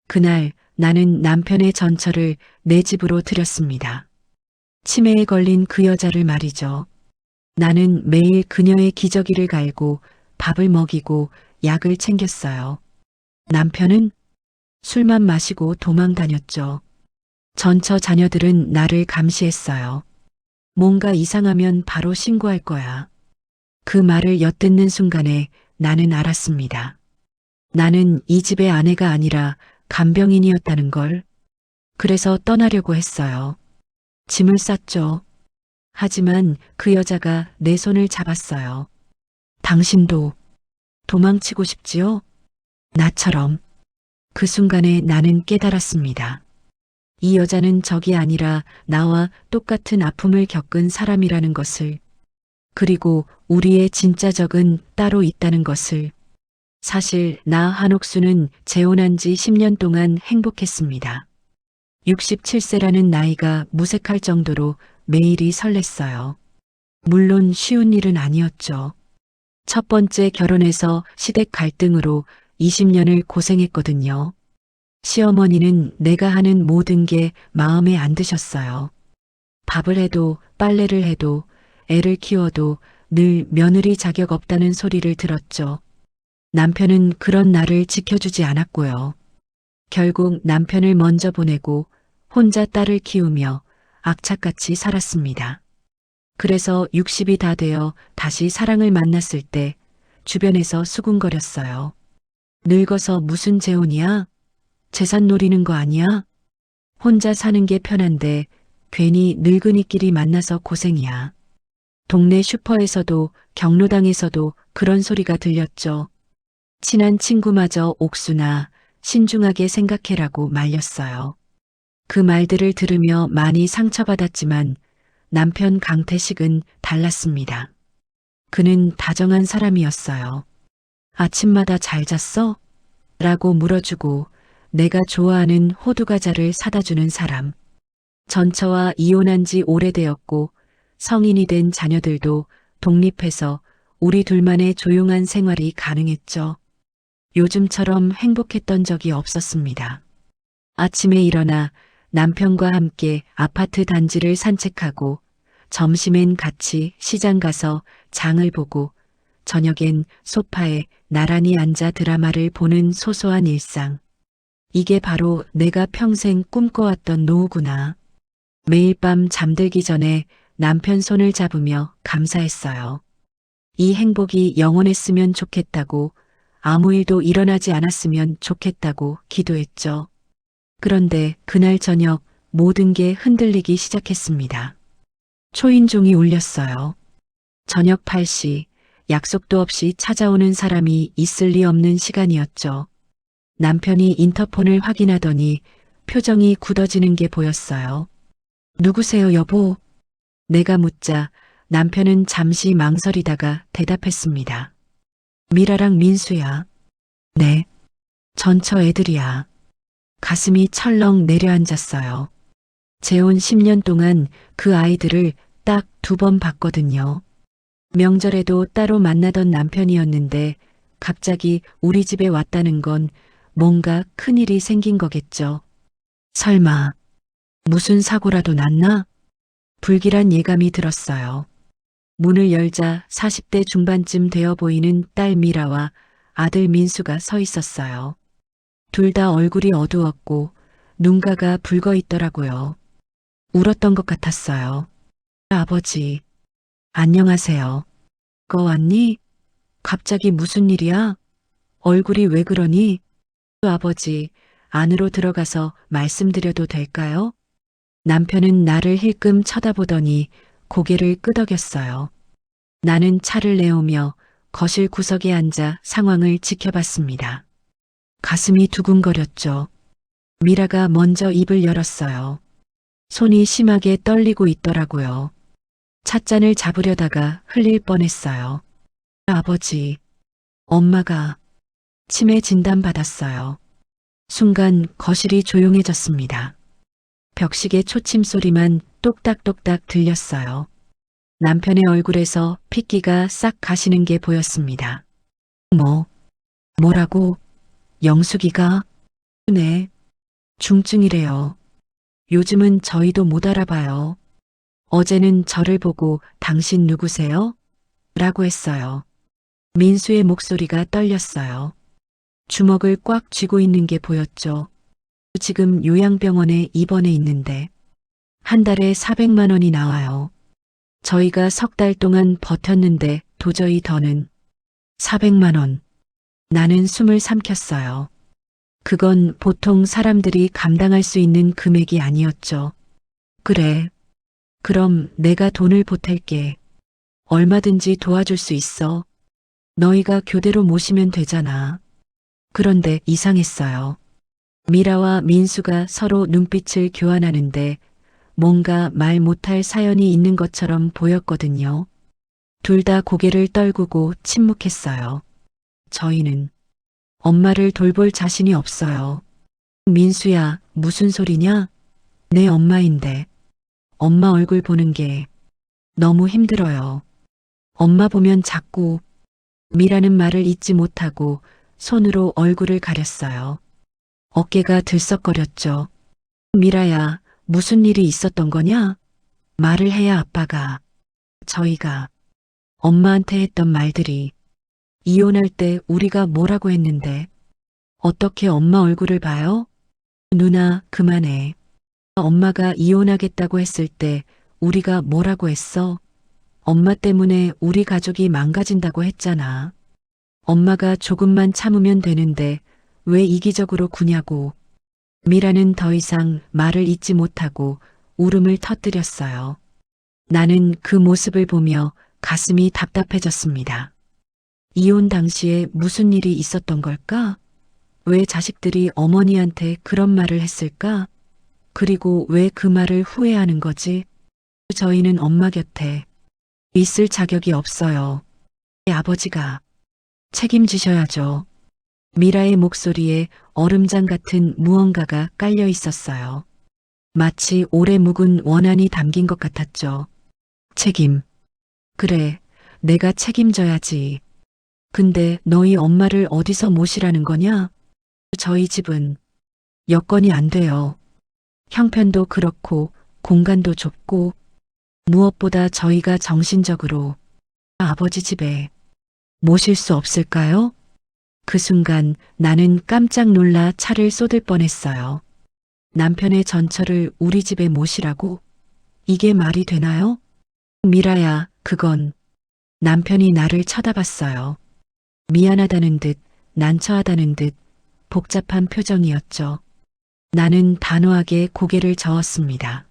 그날 나는 남편의 전처를 내 집으로 들였습니다. 치매에 걸린 그 여자를 말이죠. 나는 매일 그녀의 기저귀를 갈고 밥을 먹이고 약을 챙겼어요. 남편은 술만 마시고 도망 다녔죠. 전처 자녀들은 나를 감시했어요. 뭔가 이상하면 바로 신고할 거야. 그 말을 엿듣는 순간에 나는 알았습니다. 나는 이 집의 아내가 아니라 간병인이었다는 걸. 그래서 떠나려고 했어요. 짐을 쌌죠. 하지만 그 여자가 내 손을 잡았어요. 당신도 도망치고 싶지요? 나처럼. 그 순간에 나는 깨달았습니다. 이 여자는 적이 아니라 나와 똑같은 아픔을 겪은 사람이라는 것을, 그리고 우리의 진짜 적은 따로 있다는 것을. 사실 나 한옥수는 재혼한 지 10년 동안 행복했습니다. 67세라는 나이가 무색할 정도로 매일이 설렜어요. 물론 쉬운 일은 아니었죠. 첫 번째 결혼해서 시댁 갈등으로 20년을 고생했거든요. 시어머니는 내가 하는 모든 게 마음에 안 드셨어요. 밥을 해도 빨래를 해도 애를 키워도 늘 며느리 자격 없다는 소리를 들었죠. 남편은 그런 나를 지켜주지 않았고요. 결국 남편을 먼저 보내고 혼자 딸을 키우며 악착같이 살았습니다. 그래서 60이 다 되어 다시 사랑을 만났을 때 주변에서 수군거렸어요. 늙어서 무슨 재혼이야? 재산 노리는 거 아니야? 혼자 사는 게 편한데 괜히 늙은이끼리 만나서 고생이야. 동네 슈퍼에서도 경로당에서도 그런 소리가 들렸죠. 친한 친구마저 옥수나 신중하게 생각해라고 말렸어요. 그 말들을 들으며 많이 상처받았지만 남편 강태식은 달랐습니다. 그는 다정한 사람이었어요. 아침마다 잘 잤어? 라고 물어주고 내가 좋아하는 호두과자를 사다 주는 사람. 전처와 이혼한 지 오래되었고 성인이 된 자녀들도 독립해서 우리 둘만의 조용한 생활이 가능했죠. 요즘처럼 행복했던 적이 없었습니다. 아침에 일어나 남편과 함께 아파트 단지를 산책하고 점심엔 같이 시장 가서 장을 보고 저녁엔 소파에 나란히 앉아 드라마를 보는 소소한 일상. 이게 바로 내가 평생 꿈꿔왔던 노후구나. 매일 밤 잠들기 전에 남편 손을 잡으며 감사했어요. 이 행복이 영원했으면 좋겠다고, 아무 일도 일어나지 않았으면 좋겠다고 기도했죠. 그런데 그날 저녁 모든 게 흔들리기 시작했습니다. 초인종이 울렸어요. 저녁 8시, 약속도 없이 찾아오는 사람이 있을 리 없는 시간이었죠. 남편이 인터폰을 확인하더니 표정이 굳어지는 게 보였어요. 누구세요, 여보? 내가 묻자 남편은 잠시 망설이다가 대답했습니다. 미라랑 민수야. 네. 전처 애들이야. 가슴이 철렁 내려앉았어요. 재혼 10년 동안 그 아이들을 딱 2번 봤거든요. 명절에도 따로 만나던 남편이었는데 갑자기 우리 집에 왔다는 건 뭔가 큰일이 생긴 거겠죠. 설마 무슨 사고라도 났나? 불길한 예감이 들었어요. 문을 열자 40대 중반쯤 되어 보이는 딸 미라와 아들 민수가 서 있었어요. 둘 다 얼굴이 어두웠고 눈가가 붉어 있더라고요. 울었던 것 같았어요. 아버지, 안녕하세요. 거 왔니? 갑자기 무슨 일이야? 얼굴이 왜 그러니? 아버지, 안으로 들어가서 말씀드려도 될까요? 남편은 나를 힐끔 쳐다보더니 고개를 끄덕였어요. 나는 차를 내오며 거실 구석에 앉아 상황을 지켜봤습니다. 가슴이 두근거렸죠. 미라가 먼저 입을 열었어요. 손이 심하게 떨리고 있더라고요. 찻잔을 잡으려다가 흘릴 뻔했어요. 아버지, 엄마가 치매 진단 받았어요. 순간 거실이 조용해졌습니다. 벽시계 초침 소리만 똑딱똑딱 들렸어요. 남편의 얼굴에서 핏기가 싹 가시는 게 보였습니다. 뭐라고? 영숙이가? 네, 중증이래요. 요즘은 저희도 못 알아봐요. 어제는 저를 보고 당신 누구세요? 라고 했어요. 민수의 목소리가 떨렸어요. 주먹을 꽉 쥐고 있는 게 보였죠. 지금 요양병원에 입원해 있는데 한 달에 400만 원이 나와요. 저희가 석 달 동안 버텼는데 도저히 더는 400만 원. 나는 숨을 삼켰어요. 그건 보통 사람들이 감당할 수 있는 금액이 아니었죠. 그래. 그럼 내가 돈을 보탤게. 얼마든지 도와줄 수 있어. 너희가 교대로 모시면 되잖아. 그런데 이상했어요. 미라와 민수가 서로 눈빛을 교환하는데 뭔가 말 못할 사연이 있는 것처럼 보였거든요. 둘 다 고개를 떨구고 침묵했어요. 저희는 엄마를 돌볼 자신이 없어요. 민수야, 무슨 소리냐? 내 엄마인데. 엄마 얼굴 보는 게 너무 힘들어요. 엄마 보면 자꾸 미라는 말을 잊지 못하고 손으로 얼굴을 가렸어요. 어깨가 들썩거렸죠. 미라야, 무슨 일이 있었던 거냐? 말을 해야 아빠가, 저희가 엄마한테 했던 말들이 이혼할 때 우리가 뭐라고 했는데 어떻게 엄마 얼굴을 봐요? 누나, 그만해. 엄마가 이혼하겠다고 했을 때 우리가 뭐라고 했어? 엄마 때문에 우리 가족이 망가진다고 했잖아. 엄마가 조금만 참으면 되는데 왜 이기적으로 구냐고. 미라는 더 이상 말을 잇지 못하고 울음을 터뜨렸어요. 나는 그 모습을 보며 가슴이 답답해졌습니다. 이혼 당시에 무슨 일이 있었던 걸까? 왜 자식들이 어머니한테 그런 말을 했을까? 그리고 왜 그 말을 후회하는 거지? 저희는 엄마 곁에 있을 자격이 없어요. 아버지가 책임지셔야죠. 미라의 목소리에 얼음장 같은 무언가가 깔려 있었어요. 마치 오래 묵은 원한이 담긴 것 같았죠. 책임. 그래, 내가 책임져야지. 근데 너희 엄마를 어디서 모시라는 거냐? 저희 집은 여건이 안 돼요. 형편도 그렇고 공간도 좁고 무엇보다 저희가 정신적으로 아버지 집에 모실 수 없을까요? 그 순간 나는 깜짝 놀라 차를 쏟을 뻔했어요. 남편의 전처를 우리 집에 모시라고? 이게 말이 되나요? 미라야, 그건 남편이 나를 쳐다봤어요. 미안하다는 듯, 난처하다는 듯 복잡한 표정이었죠. 나는 단호하게 고개를 저었습니다.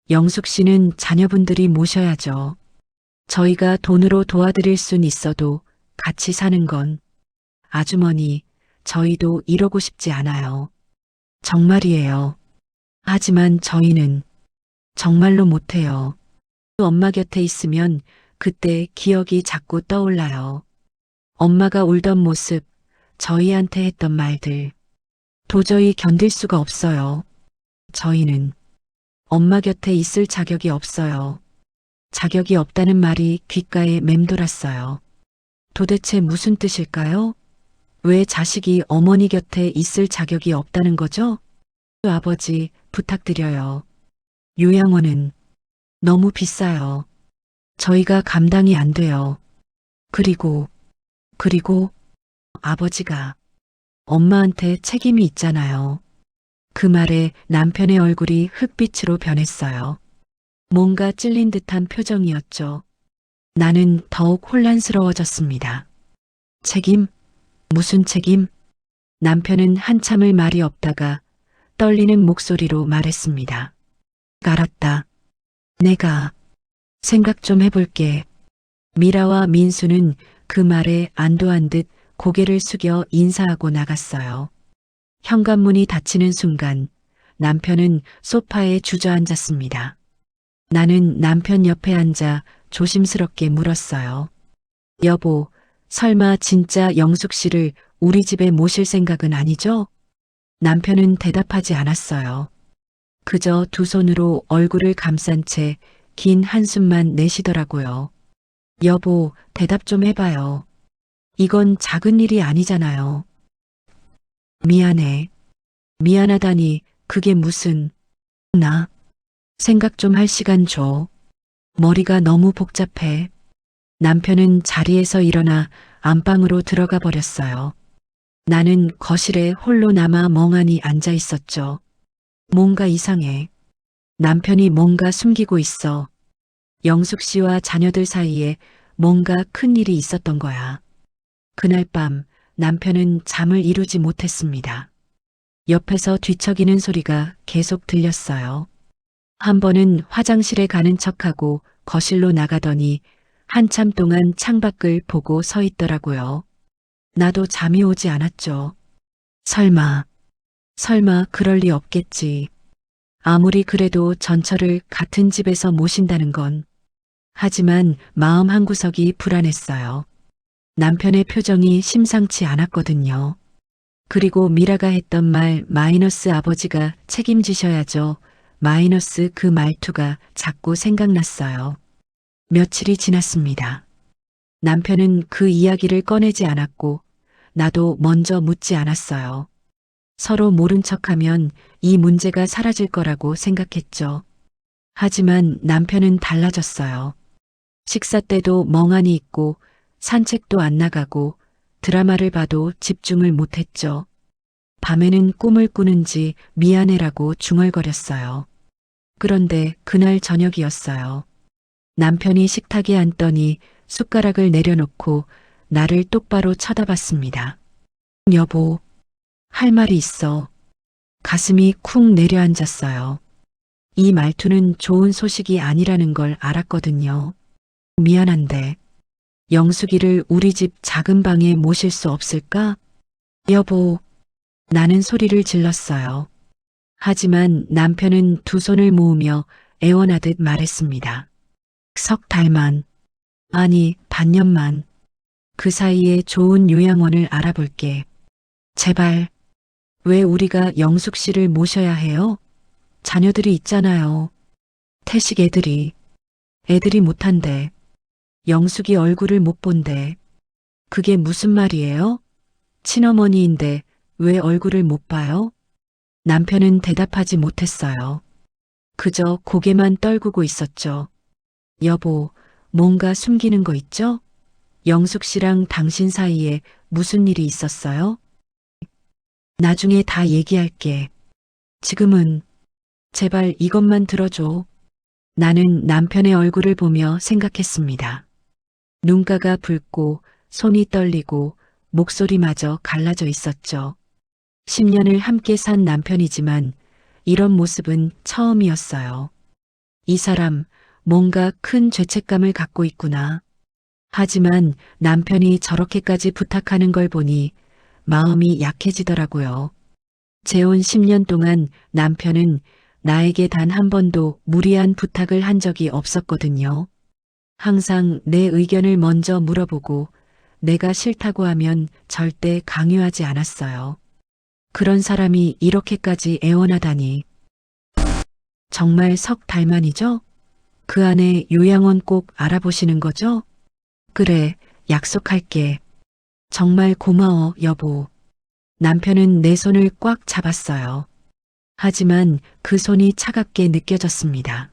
영숙 씨는 자녀분들이 모셔야죠. 저희가 돈으로 도와드릴 순 있어도 같이 사는 건 아주머니, 저희도 이러고 싶지 않아요. 정말이에요. 하지만 저희는 정말로 못해요. 엄마 곁에 있으면 그때 기억이 자꾸 떠올라요. 엄마가 울던 모습, 저희한테 했던 말들. 도저히 견딜 수가 없어요. 저희는 엄마 곁에 있을 자격이 없어요. 자격이 없다는 말이 귓가에 맴돌았어요. 도대체 무슨 뜻일까요? 왜 자식이 어머니 곁에 있을 자격이 없다는 거죠? 아버지, 부탁드려요. 요양원은 너무 비싸요. 저희가 감당이 안 돼요. 그리고 아버지가 엄마한테 책임이 있잖아요. 그 말에 남편의 얼굴이 흑빛으로 변했어요. 뭔가 찔린 듯한 표정이었죠. 나는 더욱 혼란스러워졌습니다. 책임? 무슨 책임? 남편은 한참을 말이 없다가 떨리는 목소리로 말했습니다. 알았다. 내가 생각 좀 해볼게. 미라와 민수는 그 말에 안도한 듯 고개를 숙여 인사하고 나갔어요. 현관문이 닫히는 순간 남편은 소파에 주저앉았습니다. 나는 남편 옆에 앉아 조심스럽게 물었어요. 여보, 설마 진짜 영숙 씨를 우리 집에 모실 생각은 아니죠? 남편은 대답하지 않았어요. 그저 두 손으로 얼굴을 감싼 채 긴 한숨만 내쉬더라고요. 여보, 대답 좀 해봐요. 이건 작은 일이 아니잖아요. 미안해. 미안하다니 그게 무슨, 나, 생각 좀 할 시간 줘. 머리가 너무 복잡해. 남편은 자리에서 일어나 안방으로 들어가 버렸어요. 나는 거실에 홀로 남아 멍하니 앉아 있었죠. 뭔가 이상해. 남편이 뭔가 숨기고 있어. 영숙 씨와 자녀들 사이에 뭔가 큰 일이 있었던 거야. 그날 밤 남편은 잠을 이루지 못했습니다. 옆에서 뒤척이는 소리가 계속 들렸어요. 한 번은 화장실에 가는 척하고 거실로 나가더니 한참 동안 창밖을 보고 서 있더라고요. 나도 잠이 오지 않았죠. 설마 그럴 리 없겠지. 아무리 그래도 전철을 같은 집에서 모신다는 건. 하지만 마음 한구석이 불안했어요. 남편의 표정이 심상치 않았거든요. 그리고 미라가 했던 말 마이너스 아버지가 책임지셔야죠. 마이너스 그 말투가 자꾸 생각났어요. 며칠이 지났습니다. 남편은 그 이야기를 꺼내지 않았고 나도 먼저 묻지 않았어요. 서로 모른 척하면 이 문제가 사라질 거라고 생각했죠. 하지만 남편은 달라졌어요. 식사 때도 멍하니 있고 산책도 안 나가고 드라마를 봐도 집중을 못했죠. 밤에는 꿈을 꾸는지 미안해라고 중얼거렸어요. 그런데 그날 저녁이었어요. 남편이 식탁에 앉더니 숟가락을 내려놓고 나를 똑바로 쳐다봤습니다. 여보, 할 말이 있어. 가슴이 쿵 내려앉았어요. 이 말투는 좋은 소식이 아니라는 걸 알았거든요. 미안한데 영숙이를 우리 집 작은 방에 모실 수 없을까? 여보, 나는 소리를 질렀어요. 하지만 남편은 두 손을 모으며 애원하듯 말했습니다. 석 달만, 아니 반년만. 그 사이에 좋은 요양원을 알아볼게. 제발. 왜 우리가 영숙 씨를 모셔야 해요? 자녀들이 있잖아요. 태식 애들이 못한대. 영숙이 얼굴을 못 본대. 그게 무슨 말이에요? 친어머니인데 왜 얼굴을 못 봐요? 남편은 대답하지 못했어요. 그저 고개만 떨구고 있었죠. 여보, 뭔가 숨기는 거 있죠? 영숙 씨랑 당신 사이에 무슨 일이 있었어요? 나중에 다 얘기할게. 지금은 제발 이것만 들어줘. 나는 남편의 얼굴을 보며 생각했습니다. 눈가가 붉고 손이 떨리고 목소리마저 갈라져 있었죠. 10년을 함께 산 남편이지만 이런 모습은 처음이었어요. 이 사람 뭔가 큰 죄책감을 갖고 있구나. 하지만 남편이 저렇게까지 부탁하는 걸 보니 마음이 약해지더라고요. 재혼 10년 동안 남편은 나에게 단 한 번도 무리한 부탁을 한 적이 없었거든요. 항상 내 의견을 먼저 물어보고 내가 싫다고 하면 절대 강요하지 않았어요. 그런 사람이 이렇게까지 애원하다니. 정말 석 달만이죠? 그 안에 요양원 꼭 알아보시는 거죠? 그래, 약속할게. 정말 고마워, 여보. 남편은 내 손을 꽉 잡았어요. 하지만 그 손이 차갑게 느껴졌습니다.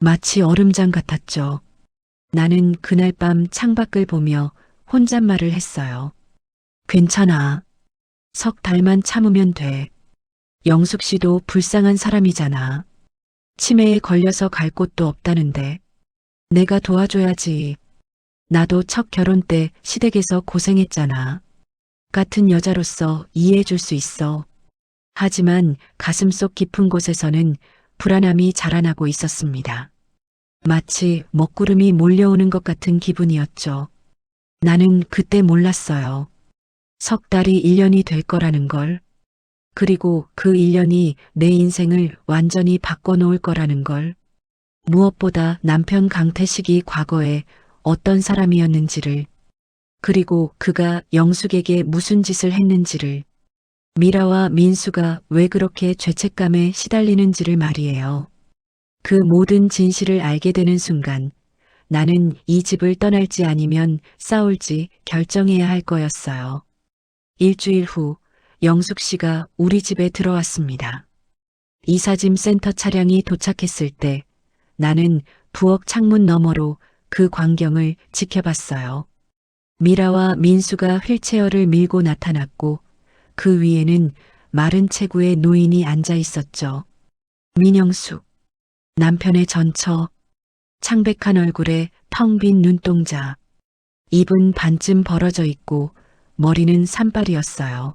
마치 얼음장 같았죠. 나는 그날 밤 창밖을 보며 혼잣말을 했어요. 괜찮아. 석 달만 참으면 돼. 영숙 씨도 불쌍한 사람이잖아. 치매에 걸려서 갈 곳도 없다는데. 내가 도와줘야지. 나도 첫 결혼 때 시댁에서 고생했잖아. 같은 여자로서 이해해 줄 수 있어. 하지만 가슴속 깊은 곳에서는 불안함이 자라나고 있었습니다. 마치 먹구름이 몰려오는 것 같은 기분이었죠. 나는 그때 몰랐어요. 석 달이 1년이 될 거라는 걸. 그리고 그 1년이 내 인생을 완전히 바꿔놓을 거라는 걸. 무엇보다 남편 강태식이 과거에 어떤 사람이었는지를, 그리고 그가 영숙에게 무슨 짓을 했는지를, 미라와 민수가 왜 그렇게 죄책감에 시달리는지를 말이에요. 그 모든 진실을 알게 되는 순간 나는 이 집을 떠날지 아니면 싸울지 결정해야 할 거였어요. 일주일 후 영숙 씨가 우리 집에 들어왔습니다. 이사짐 센터 차량이 도착했을 때 나는 부엌 창문 너머로 그 광경을 지켜봤어요. 미라와 민수가 휠체어를 밀고 나타났고 그 위에는 마른 체구의 노인이 앉아 있었죠. 민영숙, 남편의 전처, 창백한 얼굴에 텅 빈 눈동자, 입은 반쯤 벌어져 있고 머리는 산발이었어요.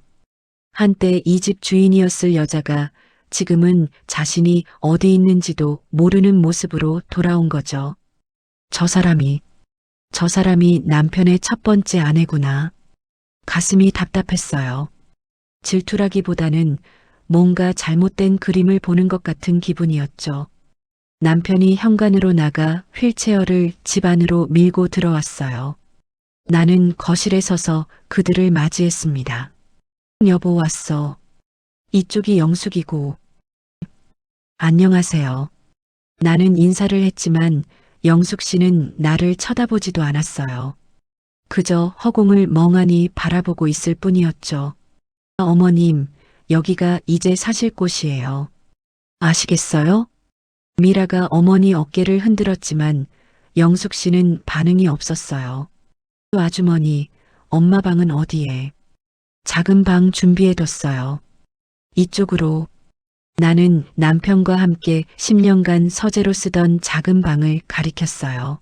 한때 이 집 주인이었을 여자가 지금은 자신이 어디 있는지도 모르는 모습으로 돌아온 거죠. 저 사람이 남편의 첫 번째 아내구나. 가슴이 답답했어요. 질투라기보다는 뭔가 잘못된 그림을 보는 것 같은 기분이었죠. 남편이 현관으로 나가 휠체어를 집 안으로 밀고 들어왔어요. 나는 거실에 서서 그들을 맞이했습니다. 여보 왔어. 이쪽이 영숙이고. 안녕하세요. 나는 인사를 했지만 영숙 씨는 나를 쳐다보지도 않았어요. 그저 허공을 멍하니 바라보고 있을 뿐이었죠. 어머님, 여기가 이제 사실 곳이에요. 아시겠어요? 미라가 어머니 어깨를 흔들었지만 영숙 씨는 반응이 없었어요. 아주머니, 엄마 방은 어디에? 작은 방 준비해뒀어요. 이쪽으로. 나는 남편과 함께 10년간 서재로 쓰던 작은 방을 가리켰어요.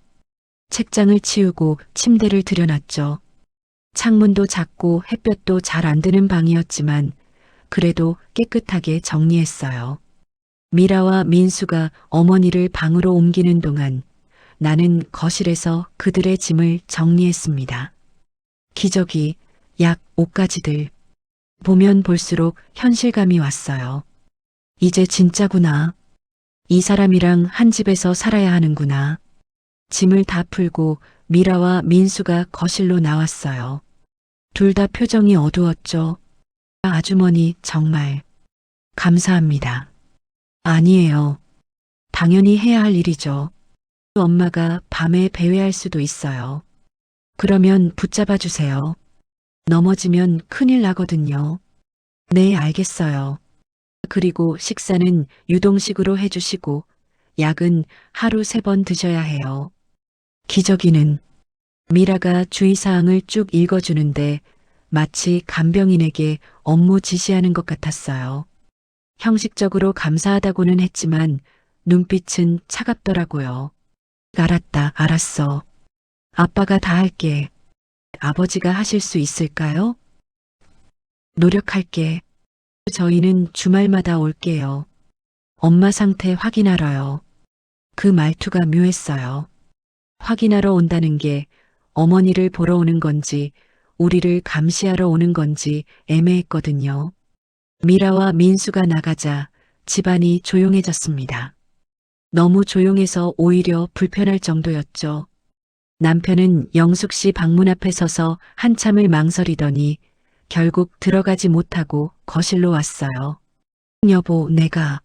책장을 치우고 침대를 들여놨죠. 창문도 작고 햇볕도 잘 안 드는 방이었지만 그래도 깨끗하게 정리했어요. 미라와 민수가 어머니를 방으로 옮기는 동안 나는 거실에서 그들의 짐을 정리했습니다. 기저귀, 약, 옷가지들. 보면 볼수록 현실감이 왔어요. 이제 진짜구나. 이 사람이랑 한 집에서 살아야 하는구나. 짐을 다 풀고 미라와 민수가 거실로 나왔어요. 둘 다 표정이 어두웠죠. 아주머니 정말 감사합니다. 아니에요. 당연히 해야 할 일이죠. 엄마가 밤에 배회할 수도 있어요. 그러면 붙잡아 주세요. 넘어지면 큰일 나거든요. 네, 알겠어요. 그리고 식사는 유동식으로 해주시고 약은 하루 3번 드셔야 해요. 기저귀는 미라가 주의사항을 쭉 읽어주는데 마치 간병인에게 업무 지시하는 것 같았어요. 형식적으로 감사하다고는 했지만 눈빛은 차갑더라고요. 알았다, 알았어. 아빠가 다 할게. 아버지가 하실 수 있을까요? 노력할게. 저희는 주말마다 올게요. 엄마 상태 확인하러요. 그 말투가 묘했어요. 확인하러 온다는 게 어머니를 보러 오는 건지 우리를 감시하러 오는 건지 애매했거든요. 미라와 민수가 나가자 집안이 조용해졌습니다. 너무 조용해서 오히려 불편할 정도였죠. 남편은 영숙 씨 방문 앞에 서서 한참을 망설이더니 결국 들어가지 못하고 거실로 왔어요. 여보, 내가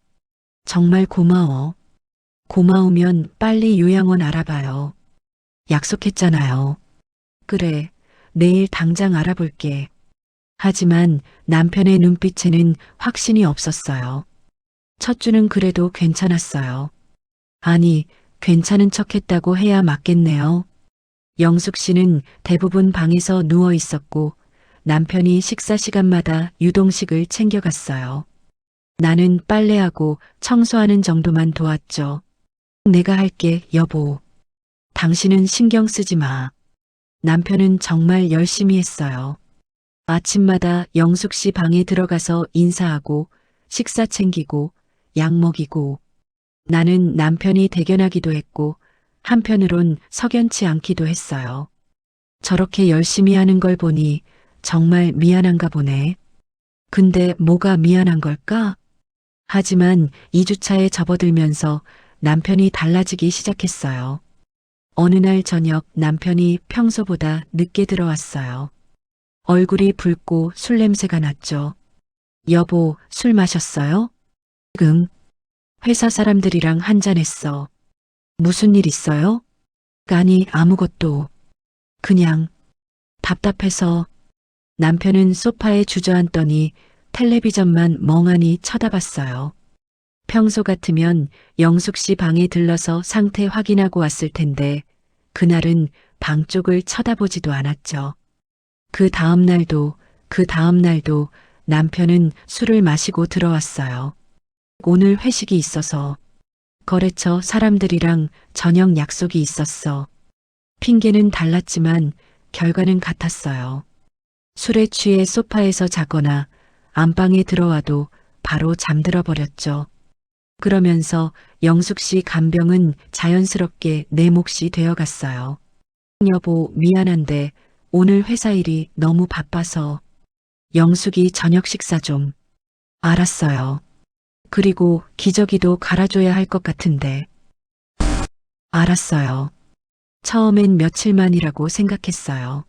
정말 고마워. 고마우면 빨리 요양원 알아봐요. 약속했잖아요. 그래, 내일 당장 알아볼게. 하지만 남편의 눈빛에는 확신이 없었어요. 첫 주는 그래도 괜찮았어요. 아니, 괜찮은 척 했다고 해야 맞겠네요. 영숙 씨는 대부분 방에서 누워 있었고 남편이 식사 시간마다 유동식을 챙겨갔어요. 나는 빨래하고 청소하는 정도만 도왔죠. 내가 할게, 여보. 당신은 신경 쓰지 마. 남편은 정말 열심히 했어요. 아침마다 영숙 씨 방에 들어가서 인사하고 식사 챙기고 약 먹이고 나는 남편이 대견하기도 했고 한편으론 석연치 않기도 했어요. 저렇게 열심히 하는 걸 보니 정말 미안한가 보네. 근데 뭐가 미안한 걸까? 하지만 2주차에 접어들면서 남편이 달라지기 시작했어요. 어느 날 저녁 남편이 평소보다 늦게 들어왔어요. 얼굴이 붉고 술 냄새가 났죠. 여보, 술 마셨어요? 지금 회사 사람들이랑 한잔했어. 무슨 일 있어요? 아니, 아무것도. 그냥 답답해서. 남편은 소파에 주저앉더니 텔레비전만 멍하니 쳐다봤어요. 평소 같으면 영숙 씨 방에 들러서 상태 확인하고 왔을 텐데 그날은 방 쪽을 쳐다보지도 않았죠. 그 다음 날도 남편은 술을 마시고 들어왔어요. 오늘 회식이 있어서 거래처 사람들이랑 저녁 약속이 있었어. 핑계는 달랐지만 결과는 같았어요. 술에 취해 소파에서 자거나 안방에 들어와도 바로 잠들어 버렸죠. 그러면서 영숙 씨 간병은 자연스럽게 내 몫이 되어 갔어요. 여보, 미안한데 오늘 회사 일이 너무 바빠서 영숙이 저녁 식사 좀. 알았어요. 그리고 기저귀도 갈아줘야 할 것 같은데. 알았어요. 처음엔 며칠만이라고 생각했어요.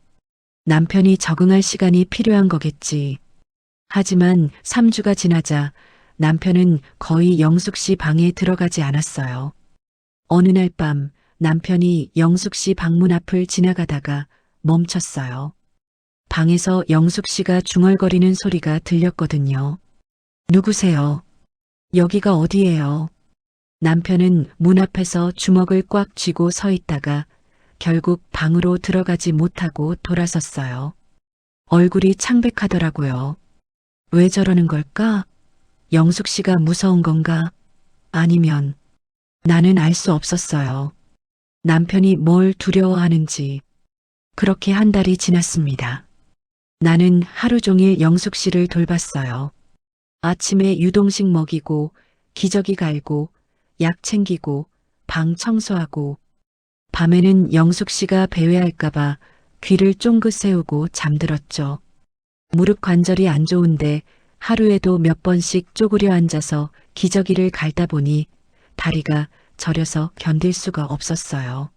남편이 적응할 시간이 필요한 거겠지. 하지만 3주가 지나자 남편은 거의 영숙 씨 방에 들어가지 않았어요. 어느 날 밤 남편이 영숙 씨 방문 앞을 지나가다가 멈췄어요. 방에서 영숙 씨가 중얼거리는 소리가 들렸거든요. 누구세요? 여기가 어디예요? 남편은 문 앞에서 주먹을 꽉 쥐고 서 있다가 결국 방으로 들어가지 못하고 돌아섰어요. 얼굴이 창백하더라고요. 왜 저러는 걸까? 영숙 씨가 무서운 건가? 아니면 나는 알 수 없었어요. 남편이 뭘 두려워하는지. 그렇게 한 달이 지났습니다. 나는 하루 종일 영숙 씨를 돌봤어요. 아침에 유동식 먹이고 기저귀 갈고 약 챙기고 방 청소하고 밤에는 영숙 씨가 배회할까봐 귀를 쫑긋 세우고 잠들었죠. 무릎 관절이 안 좋은데 하루에도 몇 번씩 쪼그려 앉아서 기저귀를 갈다 보니 다리가 저려서 견딜 수가 없었어요.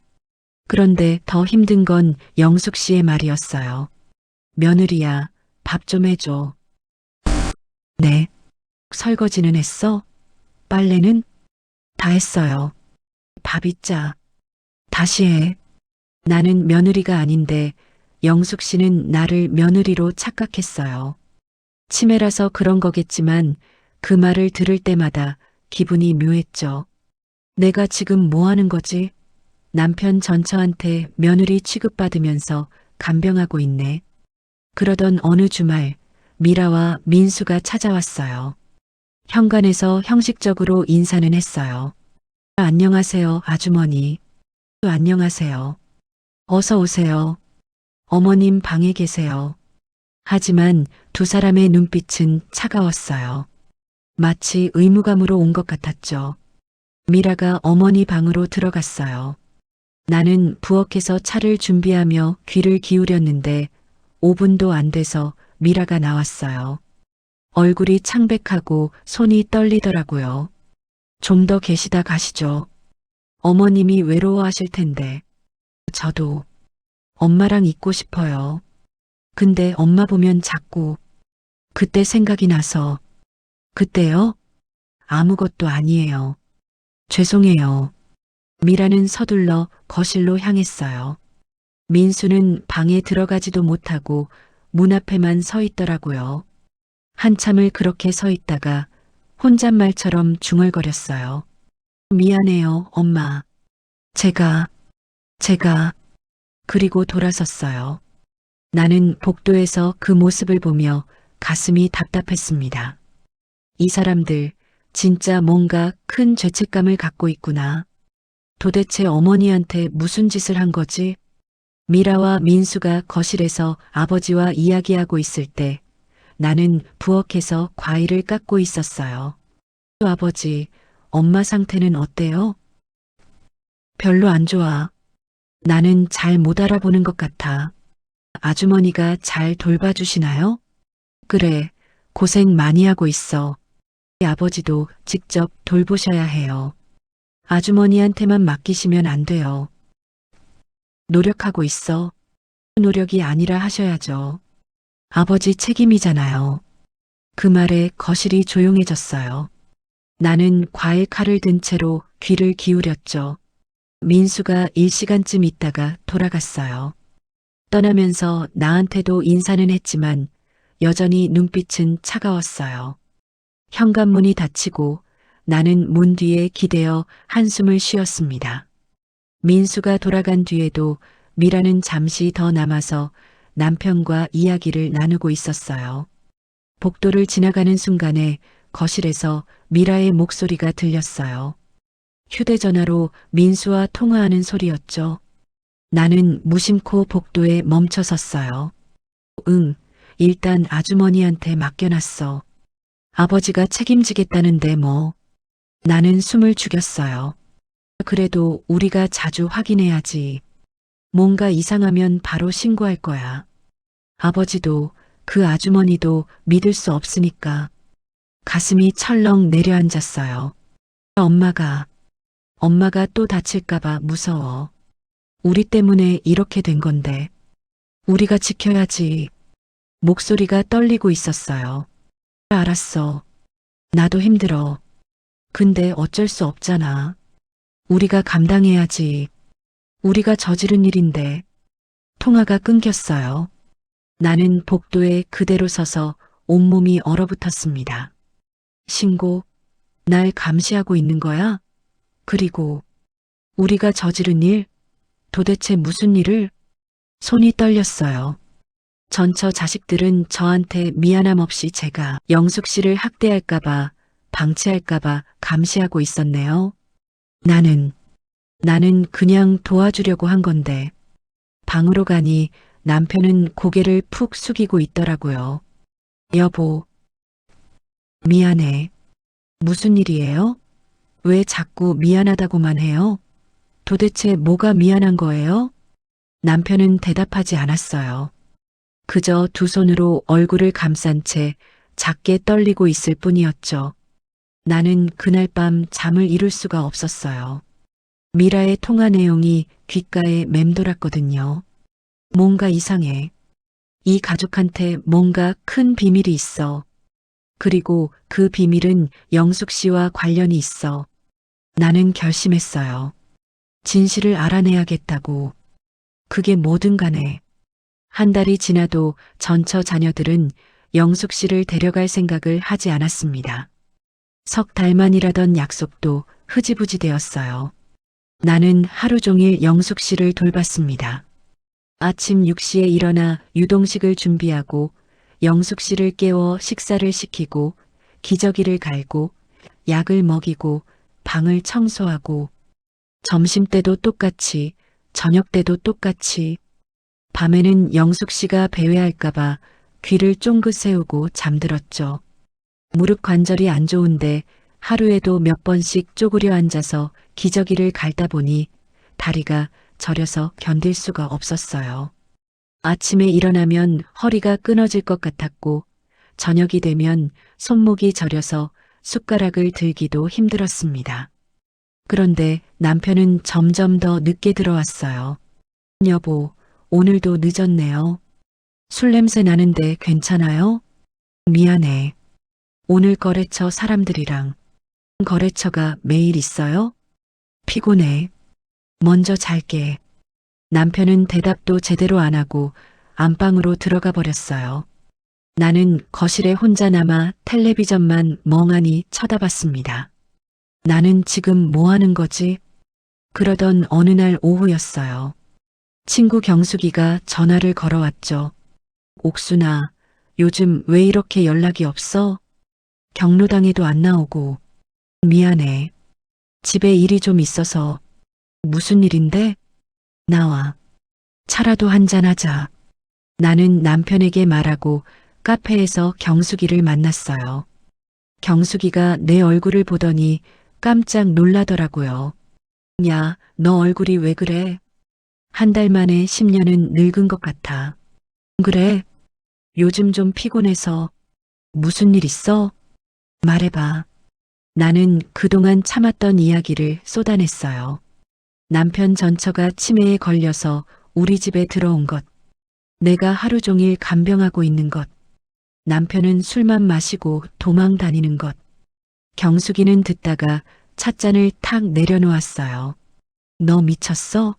그런데 더 힘든 건 영숙 씨의 말이었어요. 며느리야, 밥 좀 해줘. 네. 설거지는 했어? 빨래는? 다 했어요. 밥 잊자. 다시 해. 나는 며느리가 아닌데 영숙 씨는 나를 며느리로 착각했어요. 치매라서 그런 거겠지만 그 말을 들을 때마다 기분이 묘했죠. 내가 지금 뭐 하는 거지? 남편 전처한테 며느리 취급받으면서 간병하고 있네. 그러던 어느 주말 미라와 민수가 찾아왔어요. 현관에서 형식적으로 인사는 했어요. 안녕하세요, 아주머니. 안녕하세요. 어서 오세요. 어머님 방에 계세요. 하지만 두 사람의 눈빛은 차가웠어요. 마치 의무감으로 온 것 같았죠. 미라가 어머니 방으로 들어갔어요. 나는 부엌에서 차를 준비하며 귀를 기울였는데 5분도 안 돼서 미라가 나왔어요. 얼굴이 창백하고 손이 떨리더라고요. 좀 더 계시다 가시죠. 어머님이 외로워하실 텐데. 저도 엄마랑 있고 싶어요. 근데 엄마 보면 자꾸 그때 생각이 나서. 그때요? 아무것도 아니에요. 죄송해요. 미라는 서둘러 거실로 향했어요. 민수는 방에 들어가지도 못하고 문 앞에만 서 있더라고요. 한참을 그렇게 서 있다가 혼잣말처럼 중얼거렸어요. 미안해요, 엄마. 제가. 그리고 돌아섰어요. 나는 복도에서 그 모습을 보며 가슴이 답답했습니다. 이 사람들 진짜 뭔가 큰 죄책감을 갖고 있구나. 도대체 어머니한테 무슨 짓을 한 거지? 미라와 민수가 거실에서 아버지와 이야기하고 있을 때 나는 부엌에서 과일을 깎고 있었어요. 아버지, 엄마 상태는 어때요? 별로 안 좋아. 나는 잘 못 알아보는 것 같아. 아주머니가 잘 돌봐주시나요? 그래, 고생 많이 하고 있어. 아버지도 직접 돌보셔야 해요. 아주머니한테만 맡기시면 안 돼요. 노력하고 있어. 노력이 아니라 하셔야죠. 아버지 책임이잖아요. 그 말에 거실이 조용해졌어요. 나는 과일 칼을 든 채로 귀를 기울였죠. 민수가 1시간쯤 있다가 돌아갔어요. 떠나면서 나한테도 인사는 했지만 여전히 눈빛은 차가웠어요. 현관문이 닫히고 나는 문 뒤에 기대어 한숨을 쉬었습니다. 민수가 돌아간 뒤에도 미라는 잠시 더 남아서 남편과 이야기를 나누고 있었어요. 복도를 지나가는 순간에 거실에서 미라의 목소리가 들렸어요. 휴대전화로 민수와 통화하는 소리였죠. 나는 무심코 복도에 멈춰 섰어요. 응, 일단 아주머니한테 맡겨놨어. 아버지가 책임지겠다는데 뭐. 나는 숨을 죽였어요. 그래도 우리가 자주 확인해야지. 뭔가 이상하면 바로 신고할 거야. 아버지도 그 아주머니도 믿을 수 없으니까. 가슴이 철렁 내려앉았어요. 엄마가 또 다칠까봐 무서워. 우리 때문에 이렇게 된 건데. 우리가 지켜야지. 목소리가 떨리고 있었어요. 알았어. 나도 힘들어. 근데 어쩔 수 없잖아. 우리가 감당해야지. 우리가 저지른 일인데. 통화가 끊겼어요. 나는 복도에 그대로 서서 온몸이 얼어붙었습니다. 신고, 날 감시하고 있는 거야? 그리고 우리가 저지른 일? 도대체 무슨 일을? 손이 떨렸어요. 전처 자식들은 저한테 미안함 없이 제가 영숙 씨를 학대할까봐, 방치할까봐 감시하고 있었네요. 나는 그냥 도와주려고 한 건데. 방으로 가니 남편은 고개를 푹 숙이고 있더라고요. 여보, 미안해. 무슨 일이에요? 왜 자꾸 미안하다고만 해요? 도대체 뭐가 미안한 거예요? 남편은 대답하지 않았어요. 그저 두 손으로 얼굴을 감싼 채 작게 떨리고 있을 뿐이었죠. 나는 그날 밤 잠을 이룰 수가 없었어요. 미라의 통화 내용이 귓가에 맴돌았거든요. 뭔가 이상해. 이 가족한테 뭔가 큰 비밀이 있어. 그리고 그 비밀은 영숙 씨와 관련이 있어. 나는 결심했어요. 진실을 알아내야겠다고. 그게 뭐든 간에. 한 달이 지나도 전처 자녀들은 영숙 씨를 데려갈 생각을 하지 않았습니다. 석 달만이라던 약속도 흐지부지 되었어요. 나는 하루 종일 영숙 씨를 돌봤습니다. 아침 6시에 일어나 유동식을 준비하고 영숙 씨를 깨워 식사를 시키고 기저귀를 갈고 약을 먹이고 방을 청소하고 점심때도 똑같이 저녁 때도 똑같이 밤에는 영숙 씨가 배회할까봐 귀를 쫑긋 세우고 잠들었죠. 무릎 관절이 안 좋은데 하루에도 몇 번씩 쪼그려 앉아서 기저귀를 갈다 보니 다리가 저려서 견딜 수가 없었어요. 아침에 일어나면 허리가 끊어질 것 같았고 저녁이 되면 손목이 저려서 숟가락을 들기도 힘들었습니다. 그런데 남편은 점점 더 늦게 들어왔어요. 여보, 오늘도 늦었네요. 술 냄새 나는데 괜찮아요? 미안해. 오늘 거래처 사람들이랑. 거래처가 매일 있어요? 피곤해. 먼저 잘게. 남편은 대답도 제대로 안 하고 안방으로 들어가 버렸어요. 나는 거실에 혼자 남아 텔레비전만 멍하니 쳐다봤습니다. 나는 지금 뭐 하는 거지? 그러던 어느 날 오후였어요. 친구 경숙이가 전화를 걸어왔죠. 옥순아, 요즘 왜 이렇게 연락이 없어? 경로당에도 안 나오고. 미안해. 집에 일이 좀 있어서. 무슨 일인데? 나와. 차라도 한잔하자. 나는 남편에게 말하고 카페에서 경숙이를 만났어요. 경숙이가 내 얼굴을 보더니 깜짝 놀라더라고요. 야, 너 얼굴이 왜 그래? 한 달 만에 10년은 늙은 것 같아. 그래? 요즘 좀 피곤해서. 무슨 일 있어? 말해봐. 나는 그동안 참았던 이야기를 쏟아냈어요. 남편 전처가 치매에 걸려서 우리 집에 들어온 것. 내가 하루 종일 간병하고 있는 것. 남편은 술만 마시고 도망 다니는 것. 경숙이는 듣다가 찻잔을 탁 내려놓았어요. 너 미쳤어?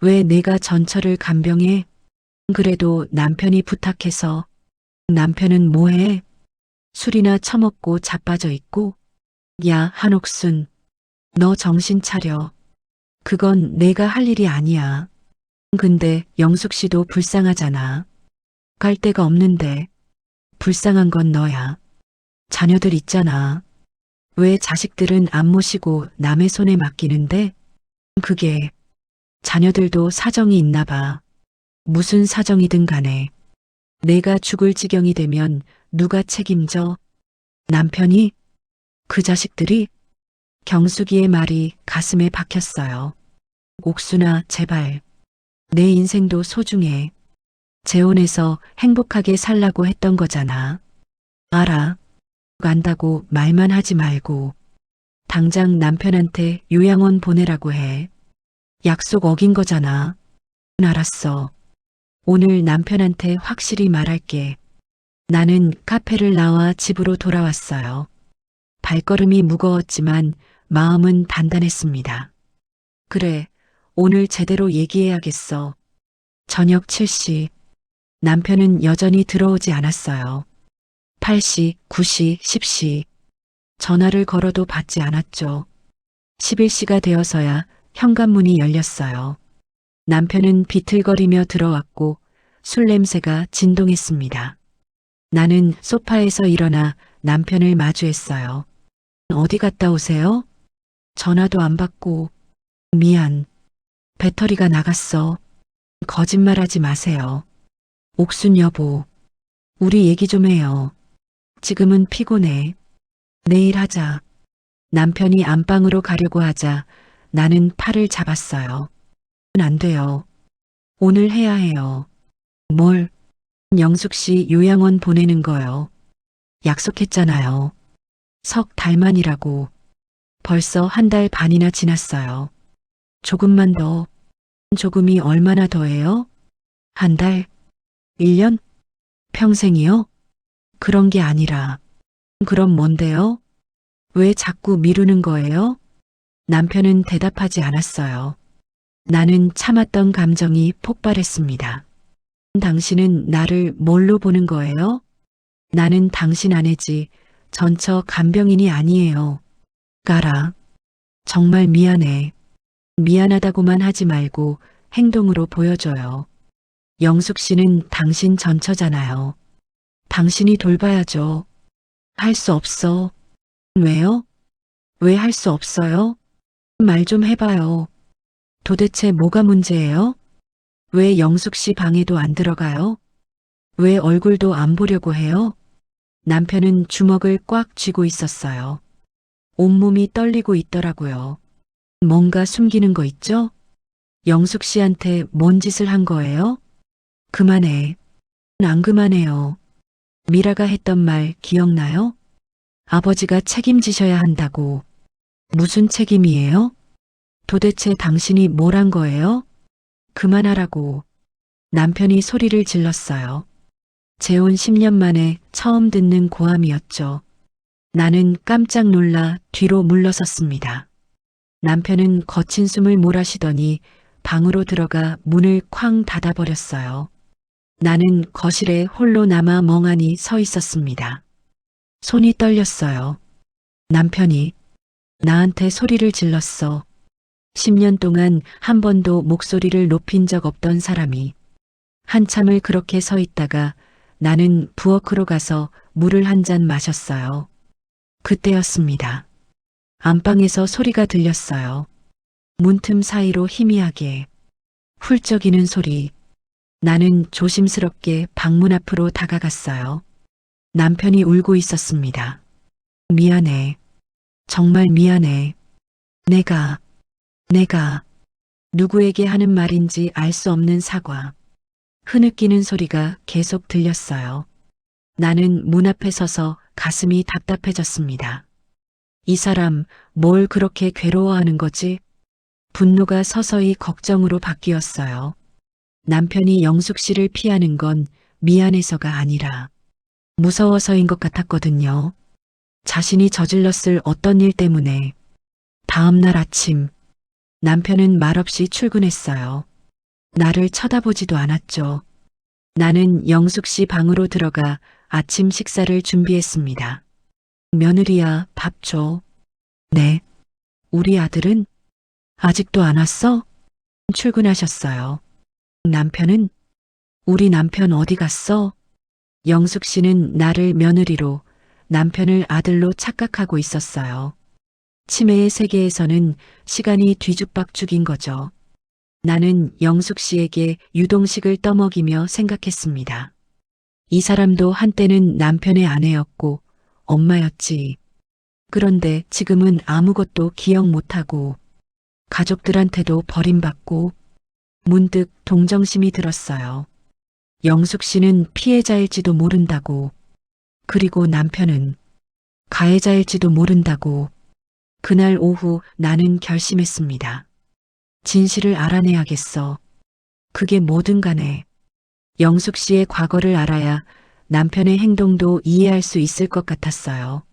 왜 내가 전처를 간병해? 그래도 남편이 부탁해서. 남편은 뭐해? 술이나 처먹고 자빠져 있고. 야, 한옥순. 너 정신 차려. 그건 내가 할 일이 아니야. 근데 영숙 씨도 불쌍하잖아. 갈 데가 없는데. 불쌍한 건 너야. 자녀들 있잖아. 왜 자식들은 안 모시고 남의 손에 맡기는데? 그게 자녀들도 사정이 있나 봐. 무슨 사정이든 간에. 내가 죽을 지경이 되면 누가 책임져? 남편이? 그 자식들이? 경숙이의 말이 가슴에 박혔어요. 옥순아, 제발. 내 인생도 소중해. 재혼해서 행복하게 살라고 했던 거잖아. 알아. 안다고 말만 하지 말고. 당장 남편한테 요양원 보내라고 해. 약속 어긴 거잖아. 알았어. 오늘 남편한테 확실히 말할게. 나는 카페를 나와 집으로 돌아왔어요. 발걸음이 무거웠지만 마음은 단단했습니다. 그래, 오늘 제대로 얘기해야겠어. 저녁 7시. 남편은 여전히 들어오지 않았어요. 8시, 9시, 10시. 전화를 걸어도 받지 않았죠. 11시가 되어서야 현관문이 열렸어요. 남편은 비틀거리며 들어왔고 술 냄새가 진동했습니다. 나는 소파에서 일어나 남편을 마주했어요. 어디 갔다 오세요? 전화도 안 받고. 미안. 배터리가 나갔어. 거짓말하지 마세요. 옥순 여보. 우리 얘기 좀 해요. 지금은 피곤해. 내일 하자. 남편이 안방으로 가려고 하자 나는 팔을 잡았어요. 안 돼요. 오늘 해야 해요. 뭘? 영숙 씨 요양원 보내는 거요. 약속했잖아요. 석 달만이라고. 벌써 한 달 반이나 지났어요. 조금만 더. 조금이 얼마나 더해요? 한 달? 1년? 평생이요? 그런 게 아니라. 그럼 뭔데요? 왜 자꾸 미루는 거예요? 남편은 대답하지 않았어요. 나는 참았던 감정이 폭발했습니다. 당신은 나를 뭘로 보는 거예요? 나는 당신 아내지 전처 간병인이 아니에요. 가라. 정말 미안해. 미안하다고만 하지 말고 행동으로 보여줘요. 영숙 씨는 당신 전처잖아요. 당신이 돌봐야죠. 할 수 없어. 왜요? 왜 할 수 없어요? 말 좀 해봐요. 도대체 뭐가 문제예요? 왜 영숙 씨 방에도 안 들어가요? 왜 얼굴도 안 보려고 해요? 남편은 주먹을 꽉 쥐고 있었어요. 온몸이 떨리고 있더라고요. 뭔가 숨기는 거 있죠? 영숙 씨한테 뭔 짓을 한 거예요? 그만해. 안 그만해요. 미라가 했던 말 기억나요? 아버지가 책임지셔야 한다고. 무슨 책임이에요? 도대체 당신이 뭘 한 거예요? 그만하라고. 남편이 소리를 질렀어요. 재혼 10년 만에 처음 듣는 고함이었죠. 나는 깜짝 놀라 뒤로 물러섰습니다. 남편은 거친 숨을 몰아쉬더니 방으로 들어가 문을 쾅 닫아버렸어요. 나는 거실에 홀로 남아 멍하니 서 있었습니다. 손이 떨렸어요. 남편이 나한테 소리를 질렀어. 10년 동안 한 번도 목소리를 높인 적 없던 사람이. 한참을 그렇게 서 있다가 나는 부엌으로 가서 물을 한 잔 마셨어요. 그때였습니다. 안방에서 소리가 들렸어요. 문틈 사이로 희미하게 훌쩍이는 소리. 나는 조심스럽게 방문 앞으로 다가갔어요. 남편이 울고 있었습니다. 미안해. 정말 미안해. 내가 누구에게 하는 말인지 알 수 없는 사과. 흐느끼는 소리가 계속 들렸어요. 나는 문 앞에 서서 가슴이 답답해졌습니다. 이 사람 뭘 그렇게 괴로워하는 거지? 분노가 서서히 걱정으로 바뀌었어요. 남편이 영숙 씨를 피하는 건 미안해서가 아니라 무서워서인 것 같았거든요. 자신이 저질렀을 어떤 일 때문에. 다음 날 아침 남편은 말없이 출근했어요. 나를 쳐다보지도 않았죠. 나는 영숙 씨 방으로 들어가 아침 식사를 준비했습니다. 며느리야, 밥 줘. 네. 우리 아들은 아직도 안 왔어? 출근하셨어요. 남편은? 우리 남편 어디 갔어? 영숙 씨는 나를 며느리로, 남편을 아들로 착각하고 있었어요. 치매의 세계에서는 시간이 뒤죽박죽인 거죠. 나는 영숙 씨에게 유동식을 떠먹이며 생각했습니다. 이 사람도 한때는 남편의 아내였고 엄마였지. 그런데 지금은 아무것도 기억 못하고 가족들한테도 버림받고 문득 동정심이 들었어요. 영숙 씨는 피해자일지도 모른다고, 그리고 남편은 가해자일지도 모른다고. 그날 오후 나는 결심했습니다. 진실을 알아내야겠어. 그게 뭐든 간에 영숙 씨의 과거를 알아야 남편의 행동도 이해할 수 있을 것 같았어요.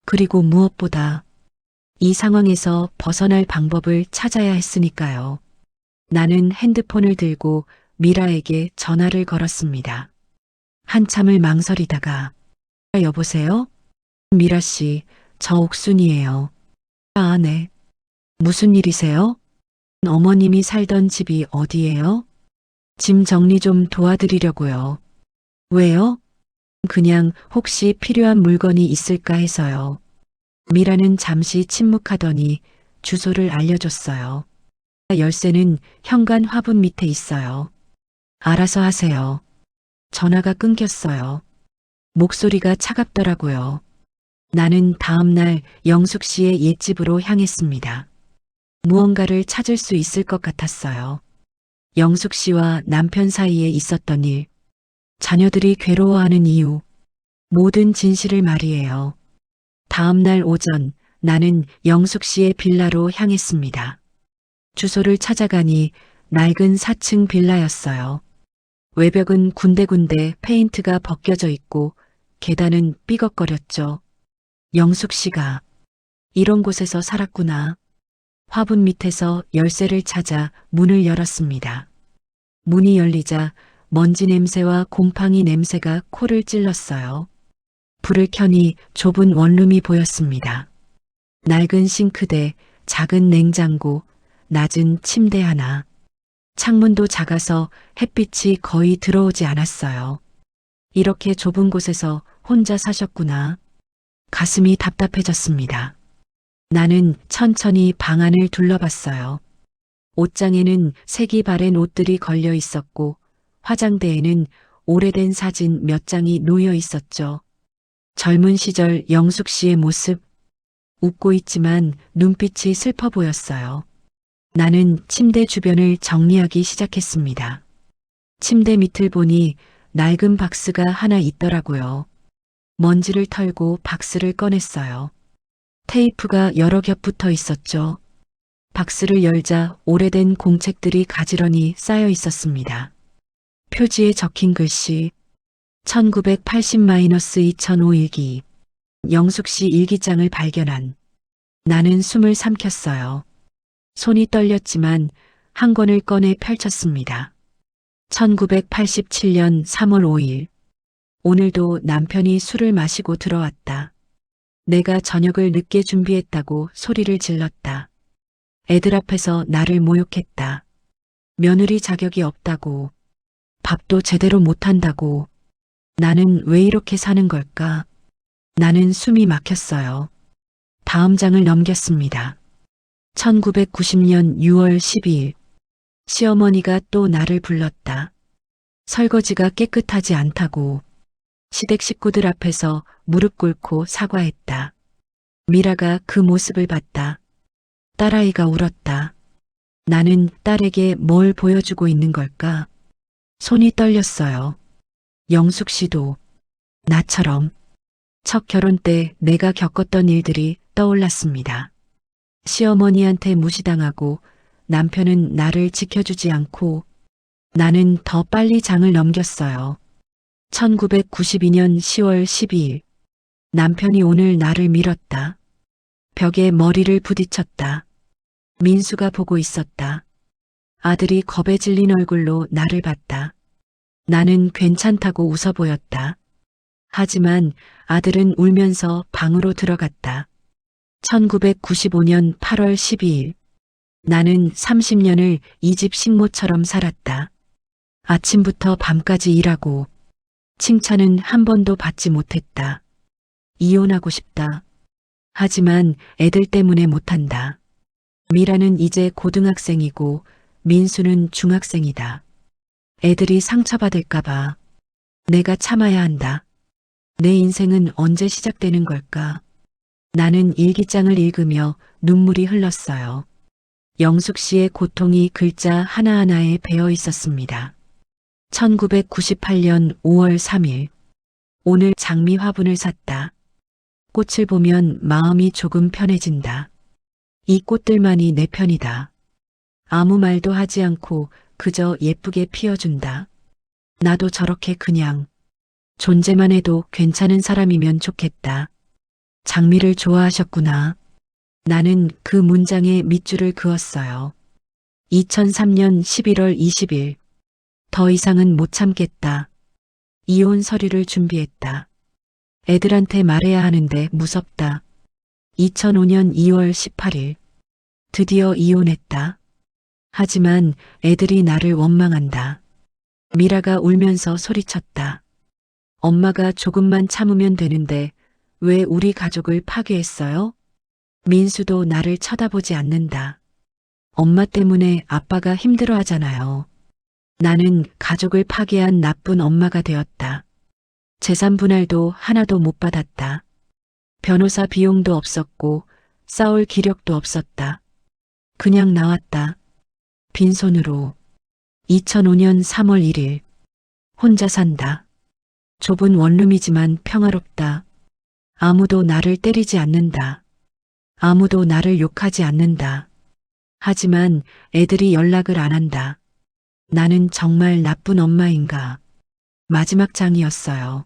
그리고 무엇보다 이 상황에서 벗어날 방법을 찾아야 했으니까요. 나는 핸드폰을 들고 미라에게 전화를 걸었습니다. 한참을 망설이다가 여보세요? 미라 씨, 저 옥순이에요. 아, 네. 무슨 일이세요? 어머님이 살던 집이 어디예요? 짐 정리 좀 도와드리려고요. 왜요? 그냥 혹시 필요한 물건이 있을까 해서요. 미라는 잠시 침묵하더니 주소를 알려줬어요. 열쇠는 현관 화분 밑에 있어요. 알아서 하세요. 전화가 끊겼어요. 목소리가 차갑더라고요. 나는 다음날 영숙 씨의 옛집으로 향했습니다. 무언가를 찾을 수 있을 것 같았어요. 영숙 씨와 남편 사이에 있었던 일, 자녀들이 괴로워하는 이유, 모든 진실을 말이에요. 다음날 오전 나는 영숙 씨의 빌라로 향했습니다. 주소를 찾아가니 낡은 4층 빌라였어요. 외벽은 군데군데 페인트가 벗겨져 있고 계단은 삐걱거렸죠. 영숙 씨가 이런 곳에서 살았구나. 화분 밑에서 열쇠를 찾아 문을 열었습니다. 문이 열리자 먼지 냄새와 곰팡이 냄새가 코를 찔렀어요. 불을 켜니 좁은 원룸이 보였습니다. 낡은 싱크대, 작은 냉장고, 낮은 침대 하나. 창문도 작아서 햇빛이 거의 들어오지 않았어요. 이렇게 좁은 곳에서 혼자 사셨구나. 가슴이 답답해졌습니다. 나는 천천히 방 안을 둘러봤어요. 옷장에는 색이 바랜 옷들이 걸려 있었고 화장대에는 오래된 사진 몇 장이 놓여 있었죠. 젊은 시절 영숙 씨의 모습, 웃고 있지만 눈빛이 슬퍼 보였어요. 나는 침대 주변을 정리하기 시작했습니다. 침대 밑을 보니 낡은 박스가 하나 있더라고요. 먼지를 털고 박스를 꺼냈어요. 테이프가 여러 겹 붙어 있었죠. 박스를 열자 오래된 공책들이 가지런히 쌓여 있었습니다. 표지에 적힌 글씨 1980-2005 일기. 영숙 씨 일기장을 발견한. 나는 숨을 삼켰어요. 손이 떨렸지만 한 권을 꺼내 펼쳤습니다. 1987년 3월 5일. 오늘도 남편이 술을 마시고 들어왔다. 내가 저녁을 늦게 준비했다고 소리를 질렀다. 애들 앞에서 나를 모욕했다. 며느리 자격이 없다고. 밥도 제대로 못한다고. 나는 왜 이렇게 사는 걸까? 나는 숨이 막혔어요. 다음 장을 넘겼습니다. 1990년 6월 12일. 시어머니가 또 나를 불렀다. 설거지가 깨끗하지 않다고. 시댁 식구들 앞에서 무릎 꿇고 사과했다. 미라가 그 모습을 봤다. 딸아이가 울었다. 나는 딸에게 뭘 보여주고 있는 걸까? 손이 떨렸어요. 영숙 씨도 나처럼 첫 결혼 때 내가 겪었던 일들이 떠올랐습니다. 시어머니한테 무시당하고 남편은 나를 지켜주지 않고 나는 더 빨리 장을 넘겼어요. 1992년 10월 12일. 남편이 오늘 나를 밀었다. 벽에 머리를 부딪혔다. 민수가 보고 있었다. 아들이 겁에 질린 얼굴로 나를 봤다. 나는 괜찮다고 웃어 보였다. 하지만 아들은 울면서 방으로 들어갔다. 1995년 8월 12일. 나는 30년을 이 집 식모처럼 살았다. 아침부터 밤까지 일하고 칭찬은 한 번도 받지 못했다. 이혼하고 싶다. 하지만 애들 때문에 못한다. 미라는 이제 고등학생이고 민수는 중학생이다. 애들이 상처받을까봐 내가 참아야 한다. 내 인생은 언제 시작되는 걸까? 나는 일기장을 읽으며 눈물이 흘렀어요. 영숙 씨의 고통이 글자 하나하나에 배어 있었습니다. 1998년 5월 3일. 오늘 장미 화분을 샀다. 꽃을 보면 마음이 조금 편해진다. 이 꽃들만이 내 편이다. 아무 말도 하지 않고 그저 예쁘게 피워준다. 나도 저렇게 그냥 존재만 해도 괜찮은 사람이면 좋겠다. 장미를 좋아하셨구나. 나는 그 문장에 밑줄을 그었어요. 2003년 11월 20일. 더 이상은 못 참겠다. 이혼 서류를 준비했다. 애들한테 말해야 하는데 무섭다. 2005년 2월 18일. 드디어 이혼했다. 하지만 애들이 나를 원망한다. 미라가 울면서 소리쳤다. 엄마가 조금만 참으면 되는데 왜 우리 가족을 파괴했어요? 민수도 나를 쳐다보지 않는다. 엄마 때문에 아빠가 힘들어하잖아요. 나는 가족을 파괴한 나쁜 엄마가 되었다. 재산 분할도 하나도 못 받았다. 변호사 비용도 없었고 싸울 기력도 없었다. 그냥 나왔다. 빈손으로. 2005년 3월 1일. 혼자 산다. 좁은 원룸이지만 평화롭다. 아무도 나를 때리지 않는다. 아무도 나를 욕하지 않는다. 하지만 애들이 연락을 안 한다. 나는 정말 나쁜 엄마인가. 마지막 장이었어요.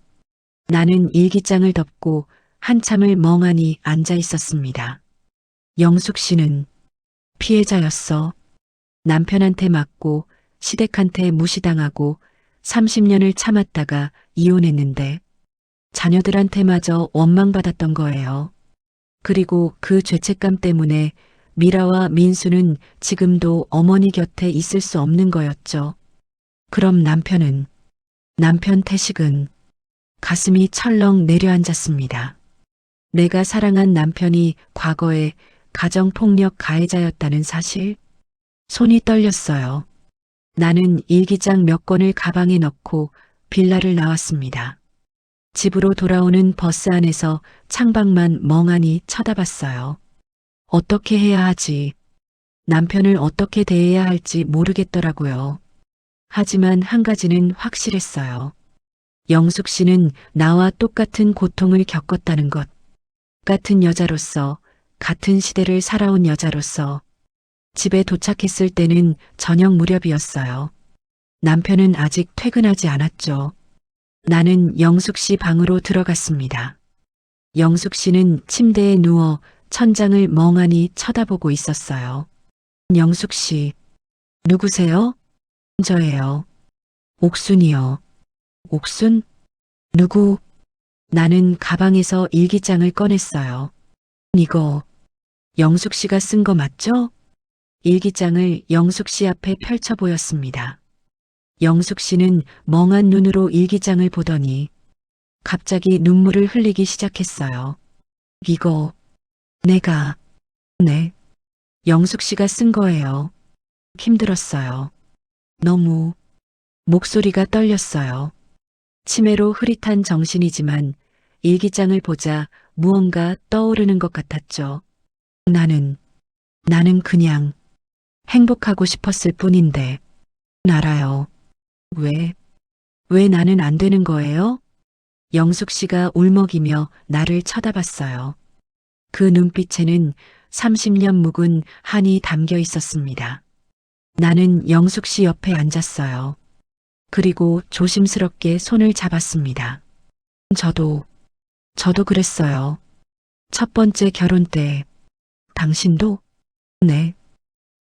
나는 일기장을 덮고 한참을 멍하니 앉아 있었습니다. 영숙 씨는 피해자였어. 남편한테 맞고 시댁한테 무시당하고 30년을 참았다가 이혼했는데 자녀들한테마저 원망받았던 거예요. 그리고 그 죄책감 때문에 미라와 민수는 지금도 어머니 곁에 있을 수 없는 거였죠. 그럼 남편 태식은 가슴이 철렁 내려앉았습니다. 내가 사랑한 남편이 과거에 가정폭력 가해자였다는 사실? 손이 떨렸어요. 나는 일기장 몇 권을 가방에 넣고 빌라를 나왔습니다. 집으로 돌아오는 버스 안에서 창밖만 멍하니 쳐다봤어요. 어떻게 해야 하지? 남편을 어떻게 대해야 할지 모르겠더라고요. 하지만 한 가지는 확실했어요. 영숙 씨는 나와 똑같은 고통을 겪었다는 것. 같은 여자로서, 같은 시대를 살아온 여자로서. 집에 도착했을 때는 저녁 무렵이었어요. 남편은 아직 퇴근하지 않았죠. 나는 영숙 씨 방으로 들어갔습니다. 영숙 씨는 침대에 누워 천장을 멍하니 쳐다보고 있었어요. 영숙 씨, 누구세요? 저예요. 옥순이요. 옥순? 누구? 나는 가방에서 일기장을 꺼냈어요. 이거 영숙 씨가 쓴 거 맞죠? 일기장을 영숙 씨 앞에 펼쳐 보였습니다. 영숙 씨는 멍한 눈으로 일기장을 보더니 갑자기 눈물을 흘리기 시작했어요. 이거 네. 영숙 씨가 쓴 거예요. 힘들었어요. 너무. 목소리가 떨렸어요. 치매로 흐릿한 정신이지만 일기장을 보자 무언가 떠오르는 것 같았죠. 나는 그냥 행복하고 싶었을 뿐인데. 알아요. 왜 나는 안 되는 거예요? 영숙 씨가 울먹이며 나를 쳐다봤어요. 그 눈빛에는 30년 묵은 한이 담겨 있었습니다. 나는 영숙 씨 옆에 앉았어요. 그리고 조심스럽게 손을 잡았습니다. 저도 그랬어요. 첫 번째 결혼 때. 당신도? 네.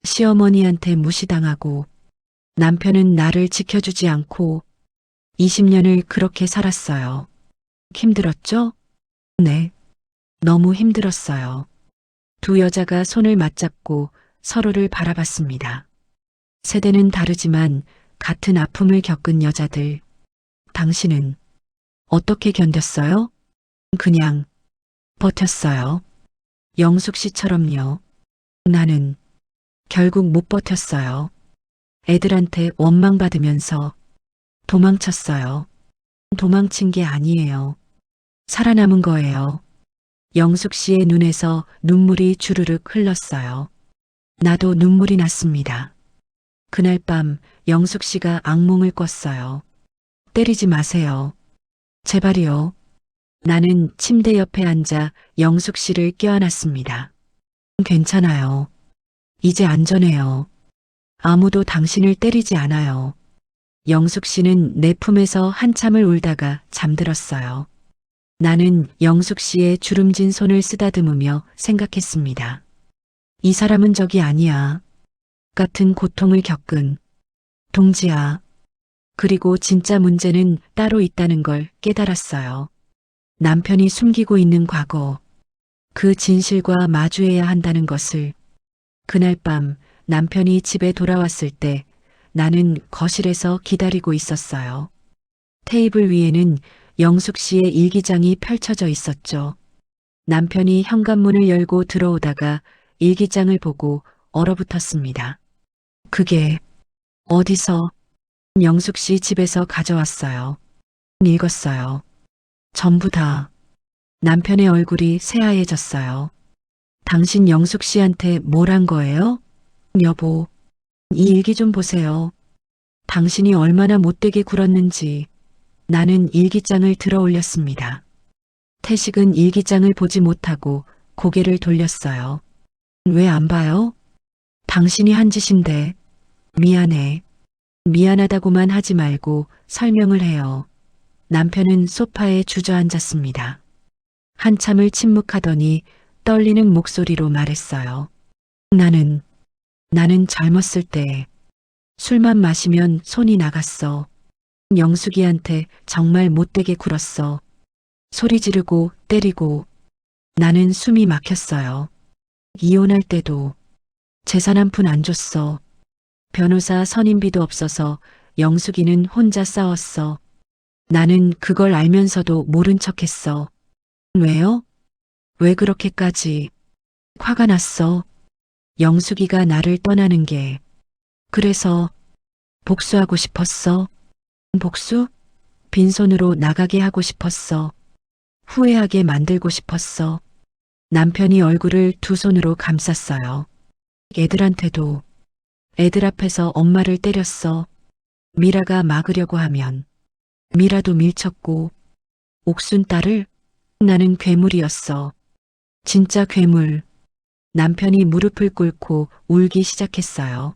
시어머니한테 무시당하고 남편은 나를 지켜주지 않고 20년을 그렇게 살았어요. 힘들었죠? 네. 너무 힘들었어요. 두 여자가 손을 맞잡고 서로를 바라봤습니다. 세대는 다르지만 같은 아픔을 겪은 여자들. 당신은 어떻게 견뎠어요? 그냥 버텼어요. 영숙 씨처럼요. 나는 결국 못 버텼어요. 애들한테 원망받으면서 도망쳤어요. 도망친 게 아니에요. 살아남은 거예요. 영숙 씨의 눈에서 눈물이 주르륵 흘렀어요. 나도 눈물이 났습니다. 그날 밤 영숙 씨가 악몽을 꿨어요. 때리지 마세요. 제발이요. 나는 침대 옆에 앉아 영숙 씨를 껴안았습니다. 괜찮아요. 이제 안전해요. 아무도 당신을 때리지 않아요. 영숙 씨는 내 품에서 한참을 울다가 잠들었어요. 나는 영숙 씨의 주름진 손을 쓰다듬으며 생각했습니다. 이 사람은 적이 아니야. 같은 고통을 겪은 동지야. 그리고 진짜 문제는 따로 있다는 걸 깨달았어요. 남편이 숨기고 있는 과거, 그 진실과 마주해야 한다는 것을. 그날 밤 남편이 집에 돌아왔을 때 나는 거실에서 기다리고 있었어요. 테이블 위에는 영숙 씨의 일기장이 펼쳐져 있었죠. 남편이 현관문을 열고 들어오다가 일기장을 보고 얼어붙었습니다. 그게 어디서? 영숙 씨 집에서 가져왔어요. 읽었어요. 전부 다. 남편의 얼굴이 새하얘졌어요. 당신 영숙 씨한테 뭘 한 거예요? 여보, 이 일기 좀 보세요. 당신이 얼마나 못되게 굴었는지. 나는 일기장을 들어 올렸습니다. 태식은 일기장을 보지 못하고 고개를 돌렸어요. 왜 안 봐요? 당신이 한 짓인데. 미안해. 미안하다고만 하지 말고 설명을 해요. 남편은 소파에 주저앉았습니다. 한참을 침묵하더니 떨리는 목소리로 말했어요. 나는 젊었을 때 술만 마시면 손이 나갔어. 영숙이한테 정말 못되게 굴었어. 소리 지르고 때리고. 나는 숨이 막혔어요. 이혼할 때도 재산 한 푼 안 줬어. 변호사 선임비도 없어서 영숙이는 혼자 싸웠어. 나는 그걸 알면서도 모른 척했어. 왜요? 왜 그렇게까지? 화가 났어. 영숙이가 나를 떠나는 게. 그래서 복수하고 싶었어. 복수? 빈손으로 나가게 하고 싶었어. 후회하게 만들고 싶었어. 남편이 얼굴을 두 손으로 감쌌어요. 애들한테도. 애들 앞에서 엄마를 때렸어. 미라가 막으려고 하면. 미라도 밀쳤고. 옥순 딸을? 나는 괴물이었어. 진짜 괴물. 남편이 무릎을 꿇고 울기 시작했어요.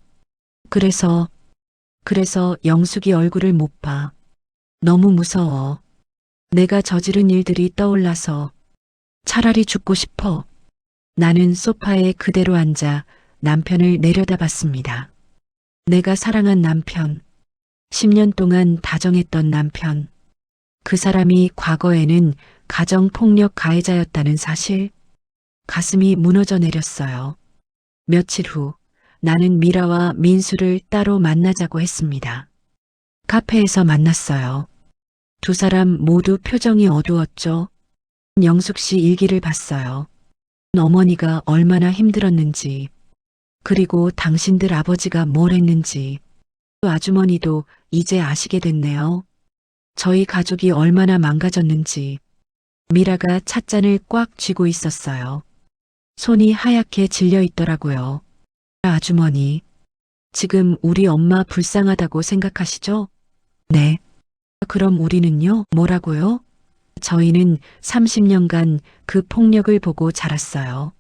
그래서 영숙이 얼굴을 못 봐. 너무 무서워. 내가 저지른 일들이 떠올라서 차라리 죽고 싶어. 나는 소파에 그대로 앉아 남편을 내려다봤습니다. 내가 사랑한 남편, 10년 동안 다정했던 남편, 그 사람이 과거에는 가정폭력 가해자였다는 사실, 가슴이 무너져 내렸어요. 며칠 후 나는 미라와 민수를 따로 만나자고 했습니다. 카페에서 만났어요. 두 사람 모두 표정이 어두웠죠. 영숙 씨 일기를 봤어요. 어머니가 얼마나 힘들었는지, 그리고 당신들 아버지가 뭘 했는지. 아주머니도 이제 아시게 됐네요. 저희 가족이 얼마나 망가졌는지. 미라가 찻잔을 꽉 쥐고 있었어요. 손이 하얗게 질려 있더라고요. 아주머니, 지금 우리 엄마 불쌍하다고 생각하시죠? 네. 그럼 우리는요? 뭐라고요? 저희는 30년간 그 폭력을 보고 자랐어요.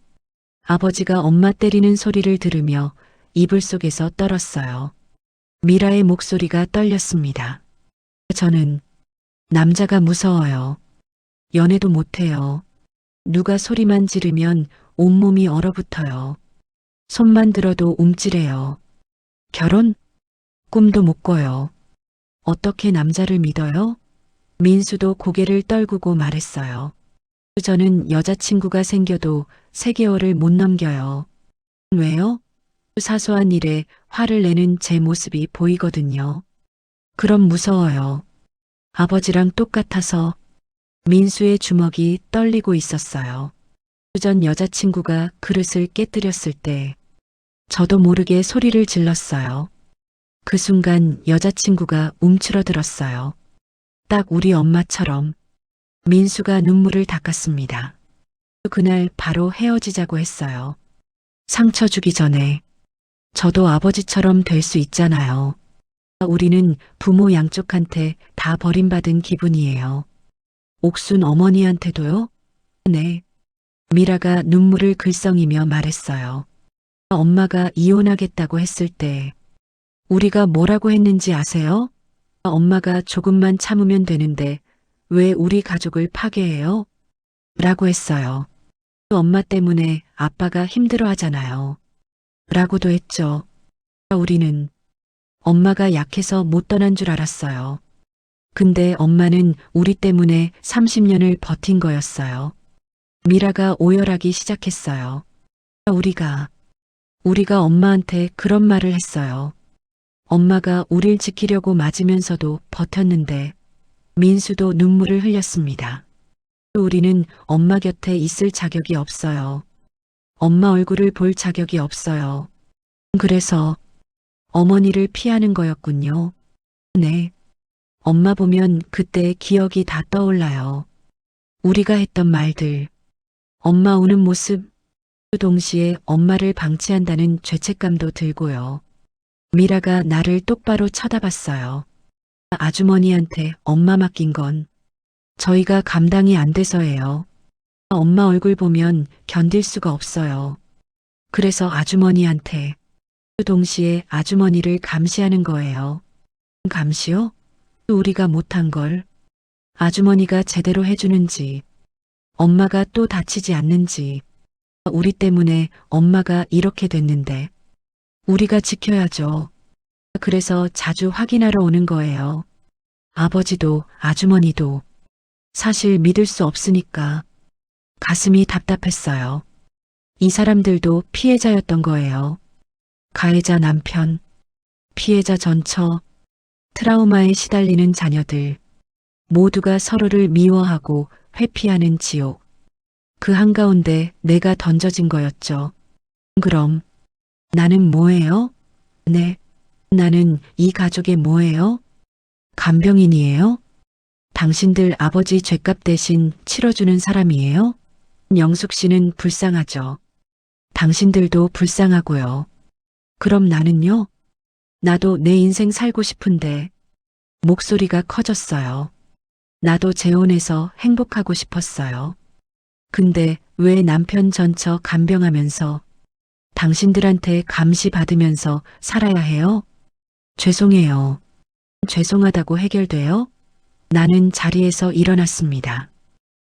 아버지가 엄마 때리는 소리를 들으며 이불 속에서 떨었어요. 미라의 목소리가 떨렸습니다. 저는 남자가 무서워요. 연애도 못해요. 누가 소리만 지르면 온몸이 얼어붙어요. 손만 들어도 움찔해요. 결혼? 꿈도 못 꿔요. 어떻게 남자를 믿어요? 민수도 고개를 떨구고 말했어요. 저는 여자친구가 생겨도 3개월을 못 넘겨요. 왜요? 사소한 일에 화를 내는 제 모습이 보이거든요. 그럼 무서워요. 아버지랑 똑같아서. 민수의 주먹이 떨리고 있었어요. 전 여자친구가 그릇을 깨뜨렸을 때 저도 모르게 소리를 질렀어요. 그 순간 여자친구가 움츠러들었어요. 딱 우리 엄마처럼. 민수가 눈물을 닦았습니다. 그날 바로 헤어지자고 했어요. 상처 주기 전에 저도 아버지처럼 될 수 있잖아요. 우리는 부모 양쪽한테 다 버림받은 기분이에요. 옥순 어머니한테도요? 네. 미라가 눈물을 글썽이며 말했어요. 엄마가 이혼하겠다고 했을 때 우리가 뭐라고 했는지 아세요? 엄마가 조금만 참으면 되는데 왜 우리 가족을 파괴해요? 라고 했어요. 엄마 때문에 아빠가 힘들어 하잖아요. 라고도 했죠. 우리는 엄마가 약해서 못 떠난 줄 알았어요. 근데 엄마는 우리 때문에 30년을 버틴 거였어요. 미라가 오열하기 시작했어요. 우리가 엄마한테 그런 말을 했어요. 엄마가 우릴 지키려고 맞으면서도 버텼는데 민수도 눈물을 흘렸습니다. 우리는 엄마 곁에 있을 자격이 없어요. 엄마 얼굴을 볼 자격이 없어요. 그래서 어머니를 피하는 거였군요. 네. 엄마 보면 그때 기억이 다 떠올라요. 우리가 했던 말들, 엄마 우는 모습, 동시에 엄마를 방치한다는 죄책감도 들고요. 미라가 나를 똑바로 쳐다봤어요. 아주머니한테 엄마 맡긴 건 저희가 감당이 안 돼서예요. 엄마 얼굴 보면 견딜 수가 없어요. 그래서 아주머니한테, 동시에 아주머니를 감시하는 거예요. 감시요? 우리가 못한 걸 아주머니가 제대로 해주는지, 엄마가 또 다치지 않는지, 우리 때문에 엄마가 이렇게 됐는데 우리가 지켜야죠. 그래서 자주 확인하러 오는 거예요. 아버지도 아주머니도. 사실 믿을 수 없으니까 가슴이 답답했어요. 이 사람들도 피해자였던 거예요. 가해자 남편, 피해자 전처, 트라우마에 시달리는 자녀들, 모두가 서로를 미워하고 회피하는 지옥. 그 한가운데 내가 던져진 거였죠. 그럼 나는 뭐예요? 네, 나는 이 가족의 뭐예요? 간병인이에요? 당신들 아버지 죗값 대신 치러주는 사람이에요? 영숙 씨는 불쌍하죠. 당신들도 불쌍하고요. 그럼 나는요? 나도 내 인생 살고 싶은데. 목소리가 커졌어요. 나도 재혼해서 행복하고 싶었어요. 근데 왜 남편 전처 간병하면서 당신들한테 감시받으면서 살아야 해요? 죄송해요. 죄송하다고 해결돼요? 나는 자리에서 일어났습니다.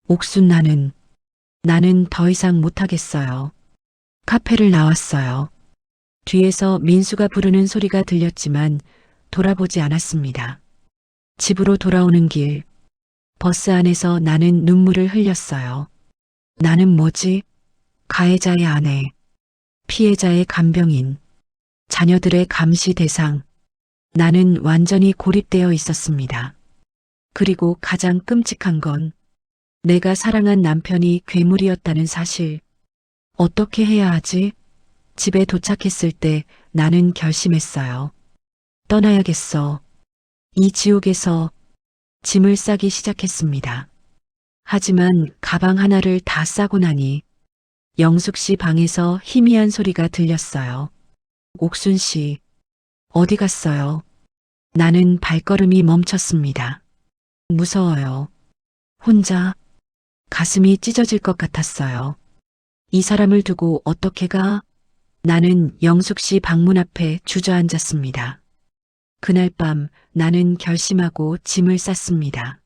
옥순 나는 더 이상 못하겠어요. 카페를 나왔어요. 뒤에서 민수가 부르는 소리가 들렸지만 돌아보지 않았습니다. 집으로 돌아오는 길, 버스 안에서 나는 눈물을 흘렸어요. 나는 뭐지? 가해자의 아내, 피해자의 간병인, 자녀들의 감시 대상. 나는 완전히 고립되어 있었습니다. 그리고 가장 끔찍한 건 내가 사랑한 남편이 괴물이었다는 사실. 어떻게 해야 하지? 집에 도착했을 때 나는 결심했어요. 떠나야겠어. 이 지옥에서. 짐을 싸기 시작했습니다. 하지만 가방 하나를 다 싸고 나니 영숙 씨 방에서 희미한 소리가 들렸어요. 옥순 씨, 어디 갔어요? 나는 발걸음이 멈췄습니다. 무서워요. 혼자. 가슴이 찢어질 것 같았어요. 이 사람을 두고 어떻게 가? 나는 영숙 씨 방문 앞에 주저앉았습니다. 그날 밤 나는 결심하고 짐을 쌌습니다.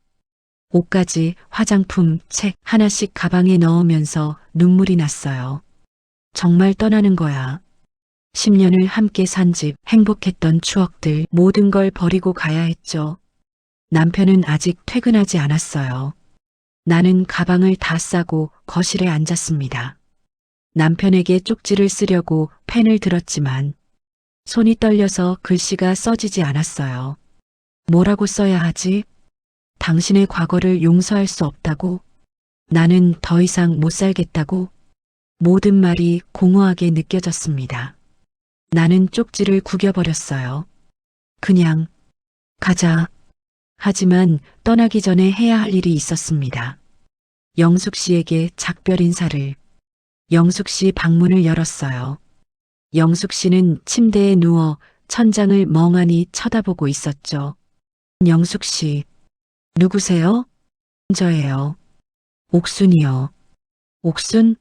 옷가지, 화장품, 책 하나씩 가방에 넣으면서 눈물이 났어요. 정말 떠나는 거야. 10년을 함께 산 집, 행복했던 추억들, 모든 걸 버리고 가야 했죠. 남편은 아직 퇴근하지 않았어요. 나는 가방을 다 싸고 거실에 앉았습니다. 남편에게 쪽지를 쓰려고 펜을 들었지만 손이 떨려서 글씨가 써지지 않았어요. 뭐라고 써야 하지? 당신의 과거를 용서할 수 없다고? 나는 더 이상 못 살겠다고? 모든 말이 공허하게 느껴졌습니다. 나는 쪽지를 구겨버렸어요. 그냥 가자. 하지만 떠나기 전에 해야 할 일이 있었습니다. 영숙 씨에게 작별 인사를. 영숙 씨 방문을 열었어요. 영숙 씨는 침대에 누워 천장을 멍하니 쳐다보고 있었죠. 영숙 씨, 누구세요? 저예요. 옥순이요. 옥순?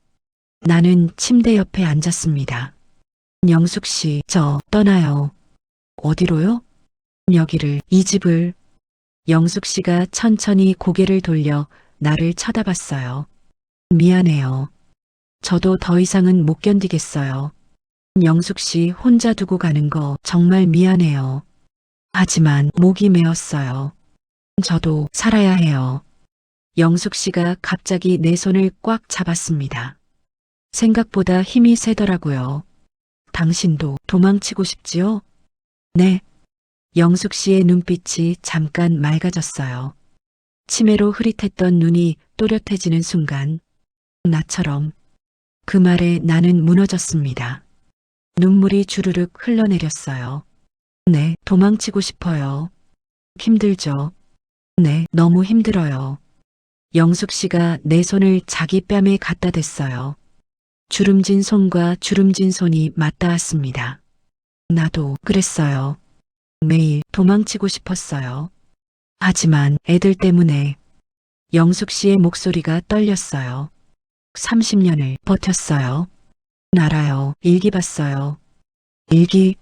나는 침대 옆에 앉았습니다. 영숙 씨, 저 떠나요. 어디로요? 여기를, 이 집을. 영숙 씨가 천천히 고개를 돌려 나를 쳐다봤어요. 미안해요. 저도 더 이상은 못 견디겠어요. 영숙 씨 혼자 두고 가는 거 정말 미안해요. 하지만 목이 메었어요. 저도 살아야 해요. 영숙 씨가 갑자기 내 손을 꽉 잡았습니다. 생각보다 힘이 세더라고요. 당신도 도망치고 싶지요? 네. 영숙 씨의 눈빛이 잠깐 맑아졌어요. 치매로 흐릿했던 눈이 또렷해지는 순간 나처럼 그 말에 나는 무너졌습니다. 눈물이 주르륵 흘러내렸어요. 네, 도망치고 싶어요. 힘들죠? 네, 너무 힘들어요. 영숙 씨가 내 손을 자기 뺨에 갖다 댔어요. 주름진 손과 주름진 손이 맞닿았습니다. 나도 그랬어요. 매일 도망치고 싶었어요. 하지만 애들 때문에. 영숙 씨의 목소리가 떨렸어요. 30년을 버텼어요. 알아요. 일기 봤어요. 일기?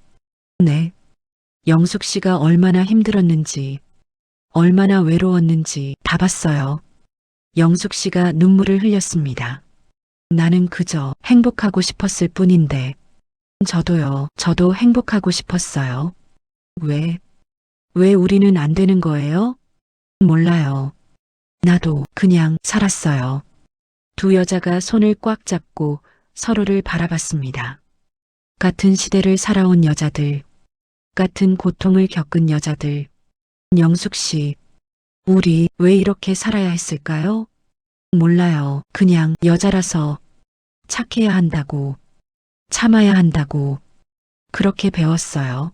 네. 영숙 씨가 얼마나 힘들었는지, 얼마나 외로웠는지 다 봤어요. 영숙 씨가 눈물을 흘렸습니다. 나는 그저 행복하고 싶었을 뿐인데. 저도요. 저도 행복하고 싶었어요. 왜 우리는 안 되는 거예요? 몰라요. 나도 그냥 살았어요. 두 여자가 손을 꽉 잡고 서로를 바라봤습니다. 같은 시대를 살아온 여자들, 같은 고통을 겪은 여자들. 영숙 씨, 우리 왜 이렇게 살아야 했을까요? 몰라요. 그냥 여자라서 착해야 한다고, 참아야 한다고, 그렇게 배웠어요.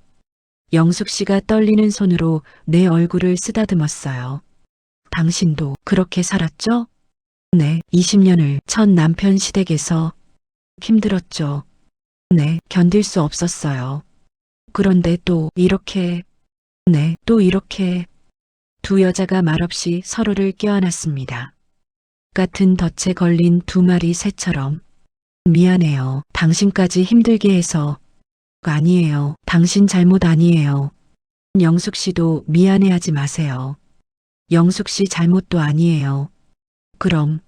영숙 씨가 떨리는 손으로 내 얼굴을 쓰다듬었어요. 당신도 그렇게 살았죠? 네, 20년을 첫 남편 시댁에서. 힘들었죠. 네, 견딜 수 없었어요. 그런데 또 이렇게, 네, 또 이렇게. 두 여자가 말없이 서로를 껴안았습니다. 같은 덫에 걸린 두 마리 새처럼. 미안해요. 당신까지 힘들게 해서. 아니에요. 당신 잘못 아니에요. 영숙 씨도 미안해하지 마세요. 영숙 씨 잘못도 아니에요. 그럼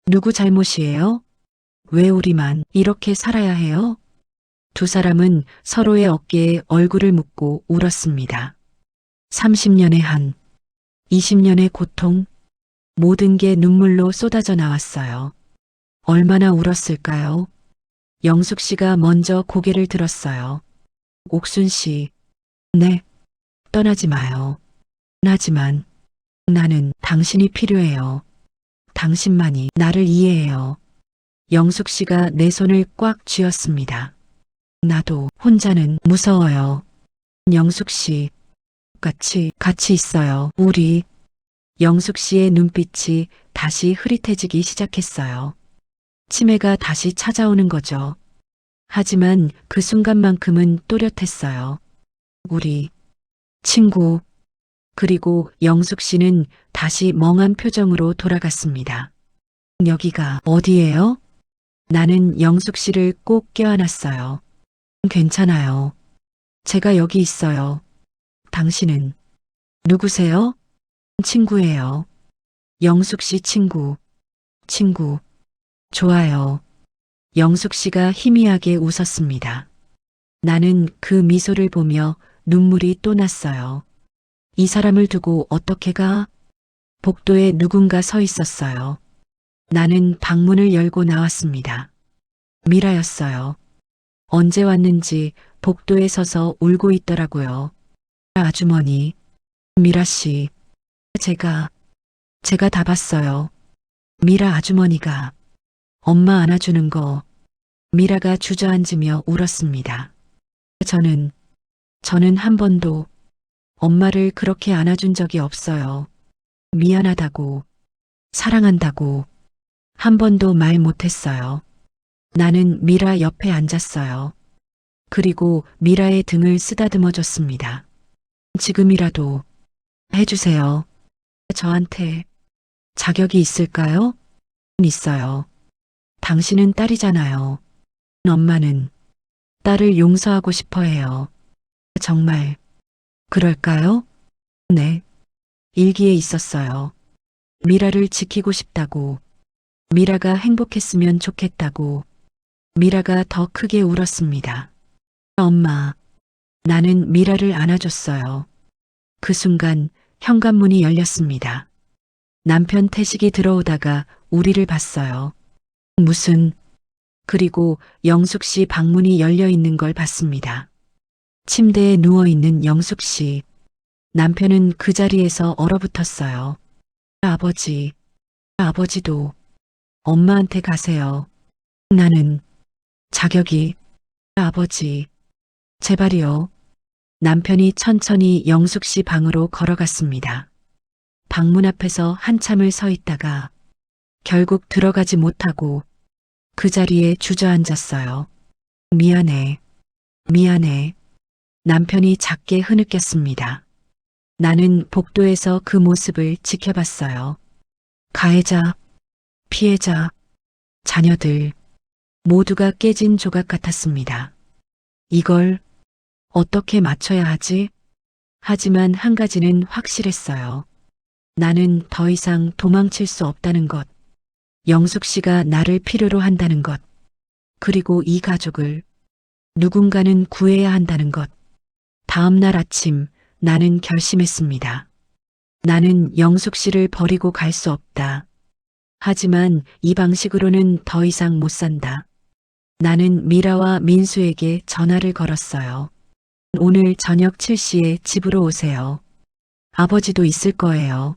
누구 잘못이에요? 왜 우리만 이렇게 살아야 해요? 두 사람은 서로의 어깨에 얼굴을 묻고 울었습니다. 30년의 한, 20년의 고통, 모든 게 눈물로 쏟아져 나왔어요. 얼마나 울었을까요? 영숙 씨가 먼저 고개를 들었어요. 옥순 씨, 네, 떠나지 마요. 하지만 나는 당신이 필요해요. 당신만이 나를 이해해요. 영숙 씨가 내 손을 꽉 쥐었습니다. 나도 혼자는 무서워요. 영숙 씨, 같이 있어요. 우리. 영숙 씨의 눈빛이 다시 흐릿해지기 시작했어요. 치매가 다시 찾아오는 거죠. 하지만 그 순간만큼은 또렷했어요. 우리 친구. 그리고 영숙 씨는 다시 멍한 표정으로 돌아갔습니다. 여기가 어디예요? 나는 영숙 씨를 꼭 껴안았어요. 괜찮아요. 제가 여기 있어요. 당신은 누구세요? 친구예요. 영숙 씨 친구. 좋아요. 영숙 씨가 희미하게 웃었습니다. 나는 그 미소를 보며 눈물이 또 났어요. 이 사람을 두고 어떻게 가? 복도에 누군가 서 있었어요. 나는 방문을 열고 나왔습니다. 미라였어요. 언제 왔는지 복도에 서서 울고 있더라고요. 아주머니, 미라 씨, 제가 다 봤어요. 미라 아주머니가 엄마 안아주는 거, 미라가 주저앉으며 울었습니다. 저는 한 번도 엄마를 그렇게 안아준 적이 없어요. 미안하다고, 사랑한다고 한 번도 말 못했어요. 나는 미라 옆에 앉았어요. 그리고 미라의 등을 쓰다듬어 줬습니다. 지금이라도 해주세요. 저한테 자격이 있을까요? 있어요. 당신은 딸이잖아요. 엄마는 딸을 용서하고 싶어 해요. 정말 그럴까요? 네. 일기에 있었어요. 미라를 지키고 싶다고, 미라가 행복했으면 좋겠다고, 미라가 더 크게 울었습니다. 엄마, 나는 미라를 안아줬어요. 그 순간 현관문이 열렸습니다. 남편 태식이 들어오다가 우리를 봤어요. 그리고 영숙 씨 방문이 열려 있는 걸 봤습니다. 침대에 누워 있는 영숙 씨. 남편은 그 자리에서 얼어붙었어요. 아버지도 엄마한테 가세요. 나는 자격이, 아버지, 제발이요. 남편이 천천히 영숙 씨 방으로 걸어갔습니다. 방문 앞에서 한참을 서 있다가 결국 들어가지 못하고 그 자리에 주저앉았어요. 미안해. 남편이 작게 흐느꼈습니다. 나는 복도에서 그 모습을 지켜봤어요. 가해자, 피해자, 자녀들 모두가 깨진 조각 같았습니다. 이걸 어떻게 맞춰야 하지? 하지만 한 가지는 확실했어요. 나는 더 이상 도망칠 수 없다는 것. 영숙 씨가 나를 필요로 한다는 것. 그리고 이 가족을 누군가는 구해야 한다는 것. 다음 날 아침 나는 결심했습니다. 나는 영숙 씨를 버리고 갈 수 없다. 하지만 이 방식으로는 더 이상 못 산다. 나는 미라와 민수에게 전화를 걸었어요. 오늘 저녁 7시에 집으로 오세요. 아버지도 있을 거예요.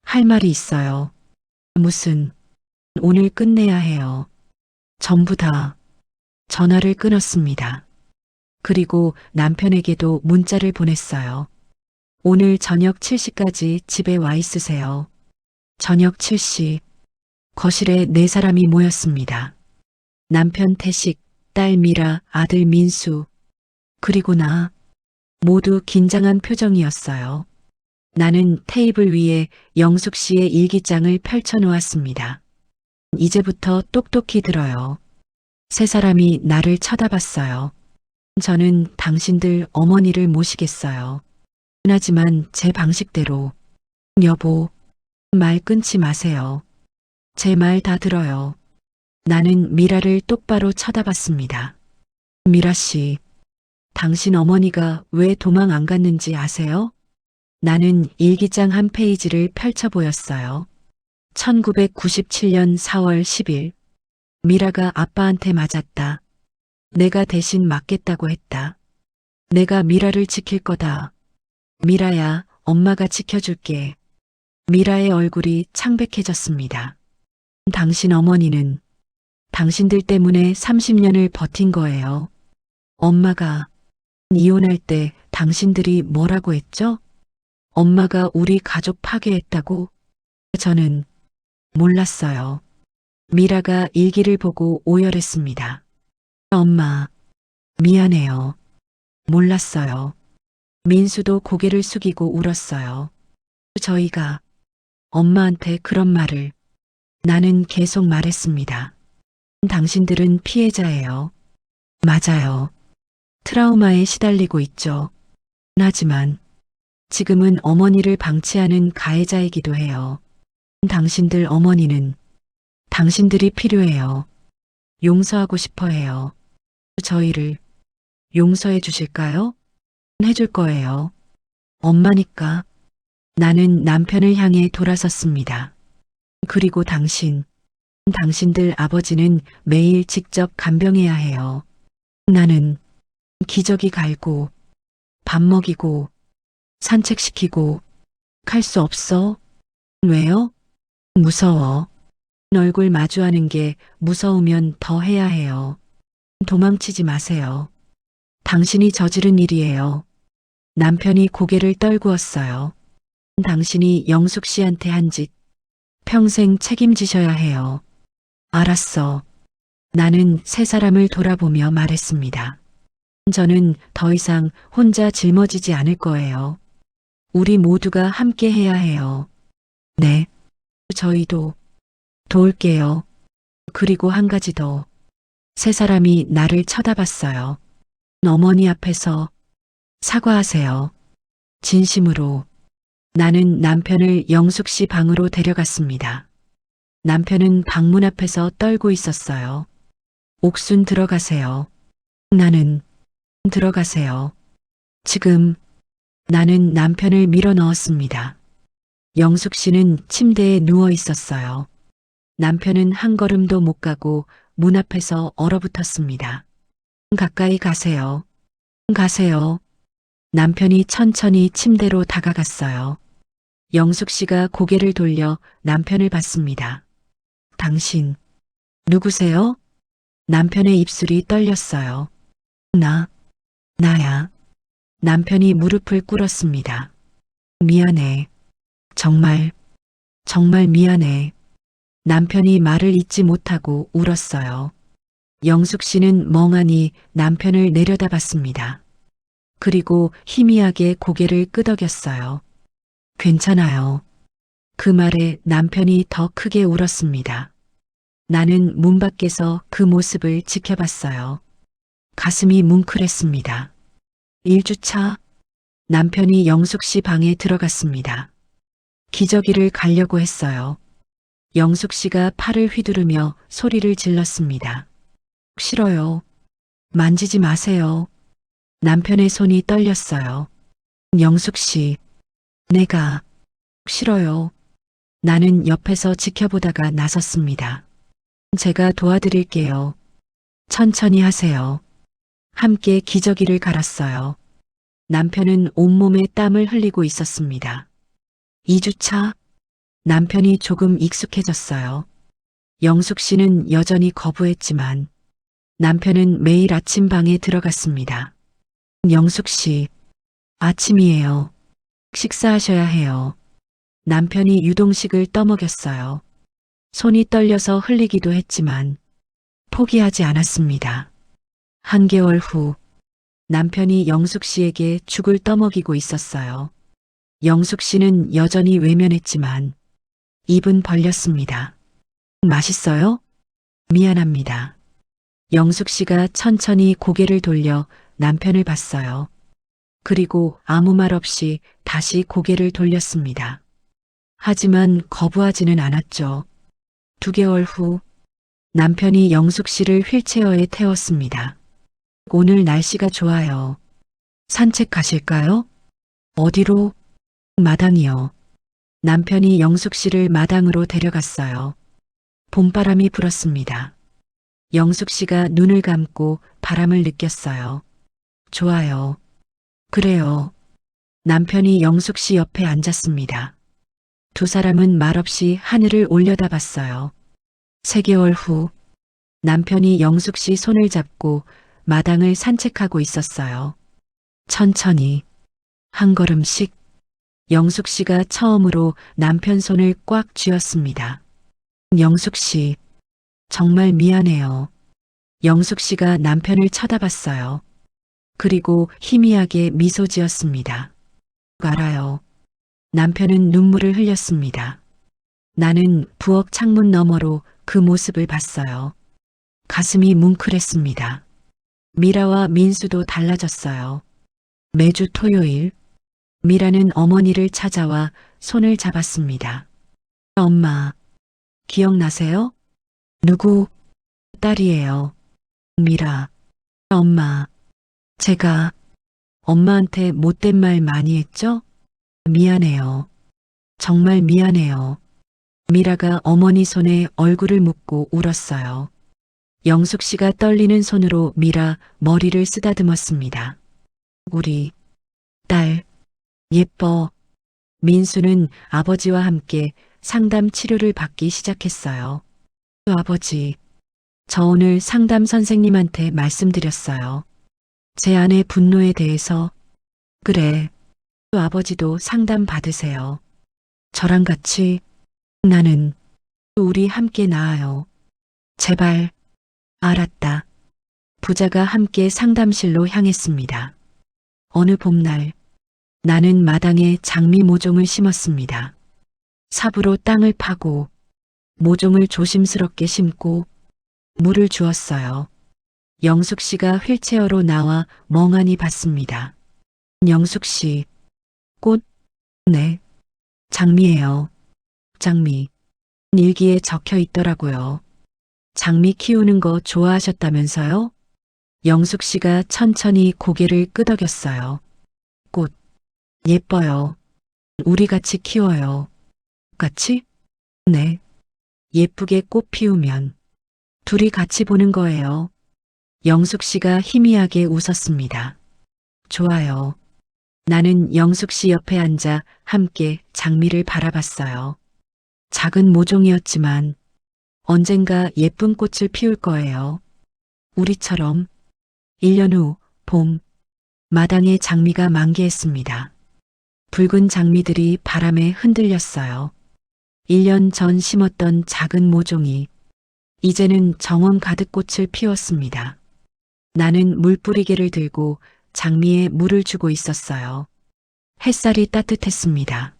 할 말이 있어요. 오늘 끝내야 해요. 전부 다 전화를 끊었습니다. 그리고 남편에게도 문자를 보냈어요. 오늘 저녁 7시까지 집에 와 있으세요. 저녁 7시. 거실에 4사람이 모였습니다. 남편 태식, 딸 미라, 아들 민수, 그리고 나. 모두 긴장한 표정이었어요. 나는 테이블 위에 영숙 씨의 일기장을 펼쳐놓았습니다. 이제부터 똑똑히 들어요. 3사람이 나를 쳐다봤어요. 저는 당신들 어머니를 모시겠어요. 하지만 제 방식대로. 여보, 말 끊지 마세요. 제 말 다 들어요. 나는 미라를 똑바로 쳐다봤습니다. 미라 씨, 당신 어머니가 왜 도망 안 갔는지 아세요? 나는 일기장 한 페이지를 펼쳐 보였어요. 1997년 4월 10일. 미라가 아빠한테 맞았다. 내가 대신 맞겠다고 했다. 내가 미라를 지킬 거다. 미라야, 엄마가 지켜줄게. 미라의 얼굴이 창백해졌습니다. 당신 어머니는 당신들 때문에 30년을 버틴 거예요. 엄마가 이혼할 때 당신들이 뭐라고 했죠? 엄마가 우리 가족 파괴했다고? 저는 몰랐어요. 미라가 일기를 보고 오열했습니다. 엄마, 미안해요. 몰랐어요. 민수도 고개를 숙이고 울었어요. 저희가 엄마한테 그런 말을. 나는 계속 말했습니다. 당신들은 피해자예요. 맞아요. 트라우마에 시달리고 있죠. 하지만 지금은 어머니를 방치하는 가해자이기도 해요. 당신들 어머니는 당신들이 필요해요. 용서하고 싶어 해요. 저희를 용서해 주실까요? 해줄 거예요. 엄마니까. 나는 남편을 향해 돌아섰습니다. 그리고 당신들 아버지는 매일 직접 간병해야 해요. 나는 기저귀 갈고, 밥 먹이고, 산책시키고, 갈 수 없어. 왜요? 무서워. 얼굴 마주하는 게 무서우면 더 해야 해요. 도망치지 마세요. 당신이 저지른 일이에요. 남편이 고개를 떨구었어요. 당신이 영숙 씨한테 한 짓 평생 책임지셔야 해요. 알았어. 나는 세 사람을 돌아보며 말했습니다. 저는 더 이상 혼자 짊어지지 않을 거예요. 우리 모두가 함께 해야 해요. 네. 저희도 도울게요. 그리고 한 가지 더. 세 사람이 나를 쳐다봤어요. 어머니 앞에서 사과하세요. 진심으로. 나는 남편을 영숙 씨 방으로 데려갔습니다. 남편은 방문 앞에서 떨고 있었어요. 옥순 들어가세요. 나는 들어가세요. 지금 나는 남편을 밀어 넣었습니다. 영숙 씨는 침대에 누워 있었어요. 남편은 한 걸음도 못 가고 문 앞에서 얼어붙었습니다. 가까이 가세요. 가세요. 남편이 천천히 침대로 다가갔어요. 영숙 씨가 고개를 돌려 남편을 봤습니다. 당신, 누구세요? 남편의 입술이 떨렸어요. 나야. 남편이 무릎을 꿇었습니다. 미안해. 정말 미안해. 남편이 말을 잇지 못하고 울었어요. 영숙 씨는 멍하니 남편을 내려다봤습니다. 그리고 희미하게 고개를 끄덕였어요. 괜찮아요. 그 말에 남편이 더 크게 울었습니다. 나는 문 밖에서 그 모습을 지켜봤어요. 가슴이 뭉클했습니다. 1주차 남편이 영숙 씨 방에 들어갔습니다. 기저귀를 갈려고 했어요. 영숙 씨가 팔을 휘두르며 소리를 질렀습니다. 싫어요. 만지지 마세요. 남편의 손이 떨렸어요. 영숙 씨, 내가 싫어요. 나는 옆에서 지켜보다가 나섰습니다. 제가 도와드릴게요. 천천히 하세요. 함께 기저귀를 갈았어요. 남편은 온몸에 땀을 흘리고 있었습니다. 2주차 남편이 조금 익숙해졌어요. 영숙 씨는 여전히 거부했지만 남편은 매일 아침 방에 들어갔습니다. 영숙 씨, 아침이에요. 식사하셔야 해요. 남편이 유동식을 떠먹였어요. 손이 떨려서 흘리기도 했지만 포기하지 않았습니다. 한개월 후 남편이 영숙 씨에게 죽을 떠먹이고 있었어요. 영숙 씨는 여전히 외면했지만 입은 벌렸습니다. 맛있어요? 미안합니다. 영숙 씨가 천천히 고개를 돌려 남편을 봤어요. 그리고 아무 말 없이 다시 고개를 돌렸습니다. 하지만 거부하지는 않았죠. 2개월 후 남편이 영숙 씨를 휠체어에 태웠습니다. 오늘 날씨가 좋아요. 산책 가실까요? 어디로? 마당이요. 남편이 영숙 씨를 마당으로 데려갔어요. 봄바람이 불었습니다. 영숙 씨가 눈을 감고 바람을 느꼈어요. 좋아요. 그래요. 남편이 영숙 씨 옆에 앉았습니다. 두 사람은 말없이 하늘을 올려다봤어요. 3개월 후 남편이 영숙 씨 손을 잡고 마당을 산책하고 있었어요. 천천히 한 걸음씩 영숙 씨가 처음으로 남편 손을 꽉 쥐었습니다. 영숙 씨, 정말 미안해요. 영숙 씨가 남편을 쳐다봤어요. 그리고 희미하게 미소 지었습니다. 알아요. 남편은 눈물을 흘렸습니다. 나는 부엌 창문 너머로 그 모습을 봤어요. 가슴이 뭉클했습니다. 미라와 민수도 달라졌어요. 매주 토요일 미라는 어머니를 찾아와 손을 잡았습니다. 엄마, 기억나세요? 누구? 딸이에요. 미라. 엄마, 제가 엄마한테 못된 말 많이 했죠? 미안해요. 정말 미안해요. 미라가 어머니 손에 얼굴을 묻고 울었어요. 영숙 씨가 떨리는 손으로 미라 머리를 쓰다듬었습니다. 우리 딸, 예뻐. 민수는 아버지와 함께 상담 치료를 받기 시작했어요. 아버지, 저 오늘 상담 선생님한테 말씀드렸어요. 제 아내 분노에 대해서. 그래. 아버지도 상담 받으세요. 저랑 같이. 나는 우리 함께 나아요. 제발. 알았다. 부자가 함께 상담실로 향했습니다. 어느 봄날 나는 마당에 장미 모종을 심었습니다. 삽으로 땅을 파고 모종을 조심스럽게 심고 물을 주었어요. 영숙 씨가 휠체어로 나와 멍하니 봤습니다. 영숙 씨, 꽃? 네, 장미예요. 장미. 일기에 적혀 있더라고요. 장미 키우는 거 좋아하셨다면서요? 영숙 씨가 천천히 고개를 끄덕였어요. 꽃, 예뻐요. 우리 같이 키워요. 같이? 네. 예쁘게 꽃 피우면 둘이 같이 보는 거예요. 영숙 씨가 희미하게 웃었습니다. 좋아요. 나는 영숙 씨 옆에 앉아 함께 장미를 바라봤어요. 작은 모종이었지만 언젠가 예쁜 꽃을 피울 거예요. 우리처럼. 1년 후 봄, 마당에 장미가 만개했습니다. 붉은 장미들이 바람에 흔들렸어요. 1년 전 심었던 작은 모종이 이제는 정원 가득 꽃을 피웠습니다. 나는 물뿌리개를 들고 장미에 물을 주고 있었어요. 햇살이 따뜻했습니다.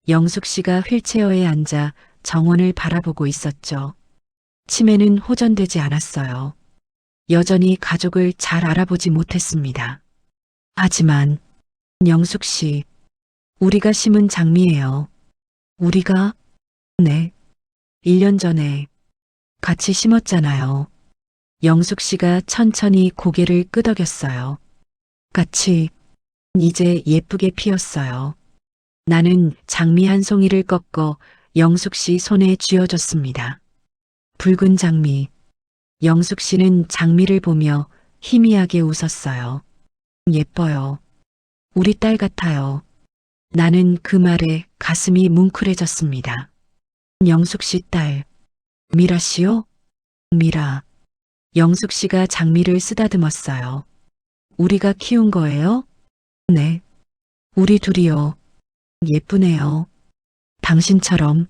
영숙 씨가 휠체어에 앉아 정원을 바라보고 있었죠. 치매는 호전되지 않았어요. 여전히 가족을 잘 알아보지 못했습니다. 하지만 영숙 씨, 우리가 심은 장미예요. 우리가? 네. 1년 전에 같이 심었잖아요. 영숙 씨가 천천히 고개를 끄덕였어요. 같이 이제 예쁘게 피었어요. 나는 장미 한 송이를 꺾어 영숙 씨 손에 쥐어줬습니다. 붉은 장미. 영숙 씨는 장미를 보며 희미하게 웃었어요. 예뻐요. 우리 딸 같아요. 나는 그 말에 가슴이 뭉클해졌습니다. 영숙 씨 딸. 미라 씨요? 미라. 영숙 씨가 장미를 쓰다듬었어요. 우리가 키운 거예요? 네. 우리 둘이요. 예쁘네요. 당신처럼.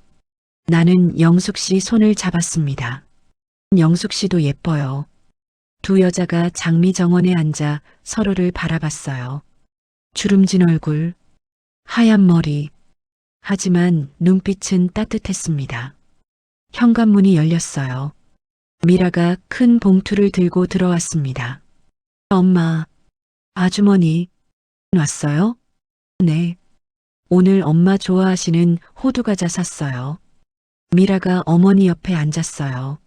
나는 영숙 씨 손을 잡았습니다. 영숙 씨도 예뻐요. 두 여자가 장미 정원에 앉아 서로를 바라봤어요. 주름진 얼굴, 하얀 머리. 하지만 눈빛은 따뜻했습니다. 현관문이 열렸어요. 미라가 큰 봉투를 들고 들어왔습니다. 엄마, 아주머니, 왔어요? 네. 오늘 엄마 좋아하시는 호두과자 샀어요. 미라가 어머니 옆에 앉았어요.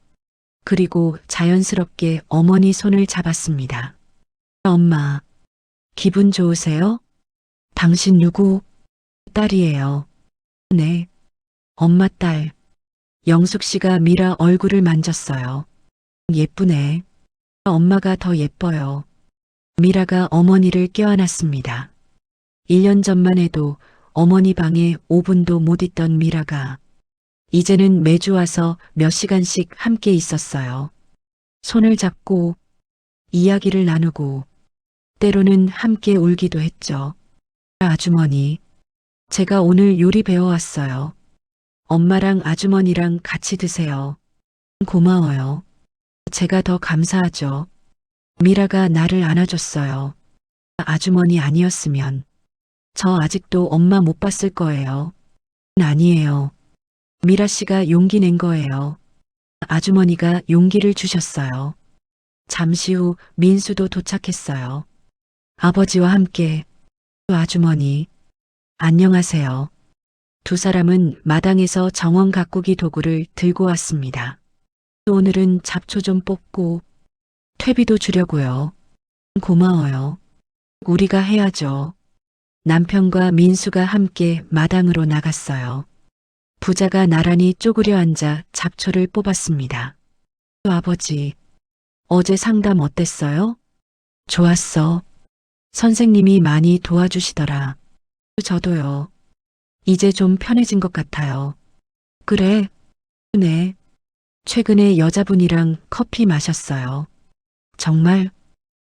그리고 자연스럽게 어머니 손을 잡았습니다. 엄마, 기분 좋으세요? 당신 누구? 딸이에요. 네. 엄마 딸. 영숙 씨가 미라 얼굴을 만졌어요. 예쁘네. 엄마가 더 예뻐요. 미라가 어머니를 껴안았습니다. 1년 전만 해도 어머니 방에 5분도 못 있던 미라가 이제는 매주 와서 몇 시간씩 함께 있었어요. 손을 잡고 이야기를 나누고 때로는 함께 울기도 했죠. 아주머니, 제가 오늘 요리 배워왔어요. 엄마랑 아주머니랑 같이 드세요. 고마워요. 제가 더 감사하죠. 미라가 나를 안아줬어요. 아주머니 아니었으면 저 아직도 엄마 못 봤을 거예요. 아니에요. 미라 씨가 용기 낸 거예요. 아주머니가 용기를 주셨어요. 잠시 후 민수도 도착했어요. 아버지와 함께. 아주머니, 안녕하세요. 두 사람은 마당에서 정원 가꾸기 도구를 들고 왔습니다. 오늘은 잡초 좀 뽑고 퇴비도 주려고요. 고마워요. 우리가 해야죠. 남편과 민수가 함께 마당으로 나갔어요. 부자가 나란히 쪼그려 앉아 잡초를 뽑았습니다. 아버지, 어제 상담 어땠어요? 좋았어. 선생님이 많이 도와주시더라. 저도요. 이제 좀 편해진 것 같아요. 그래? 네. 최근에 여자분이랑 커피 마셨어요. 정말?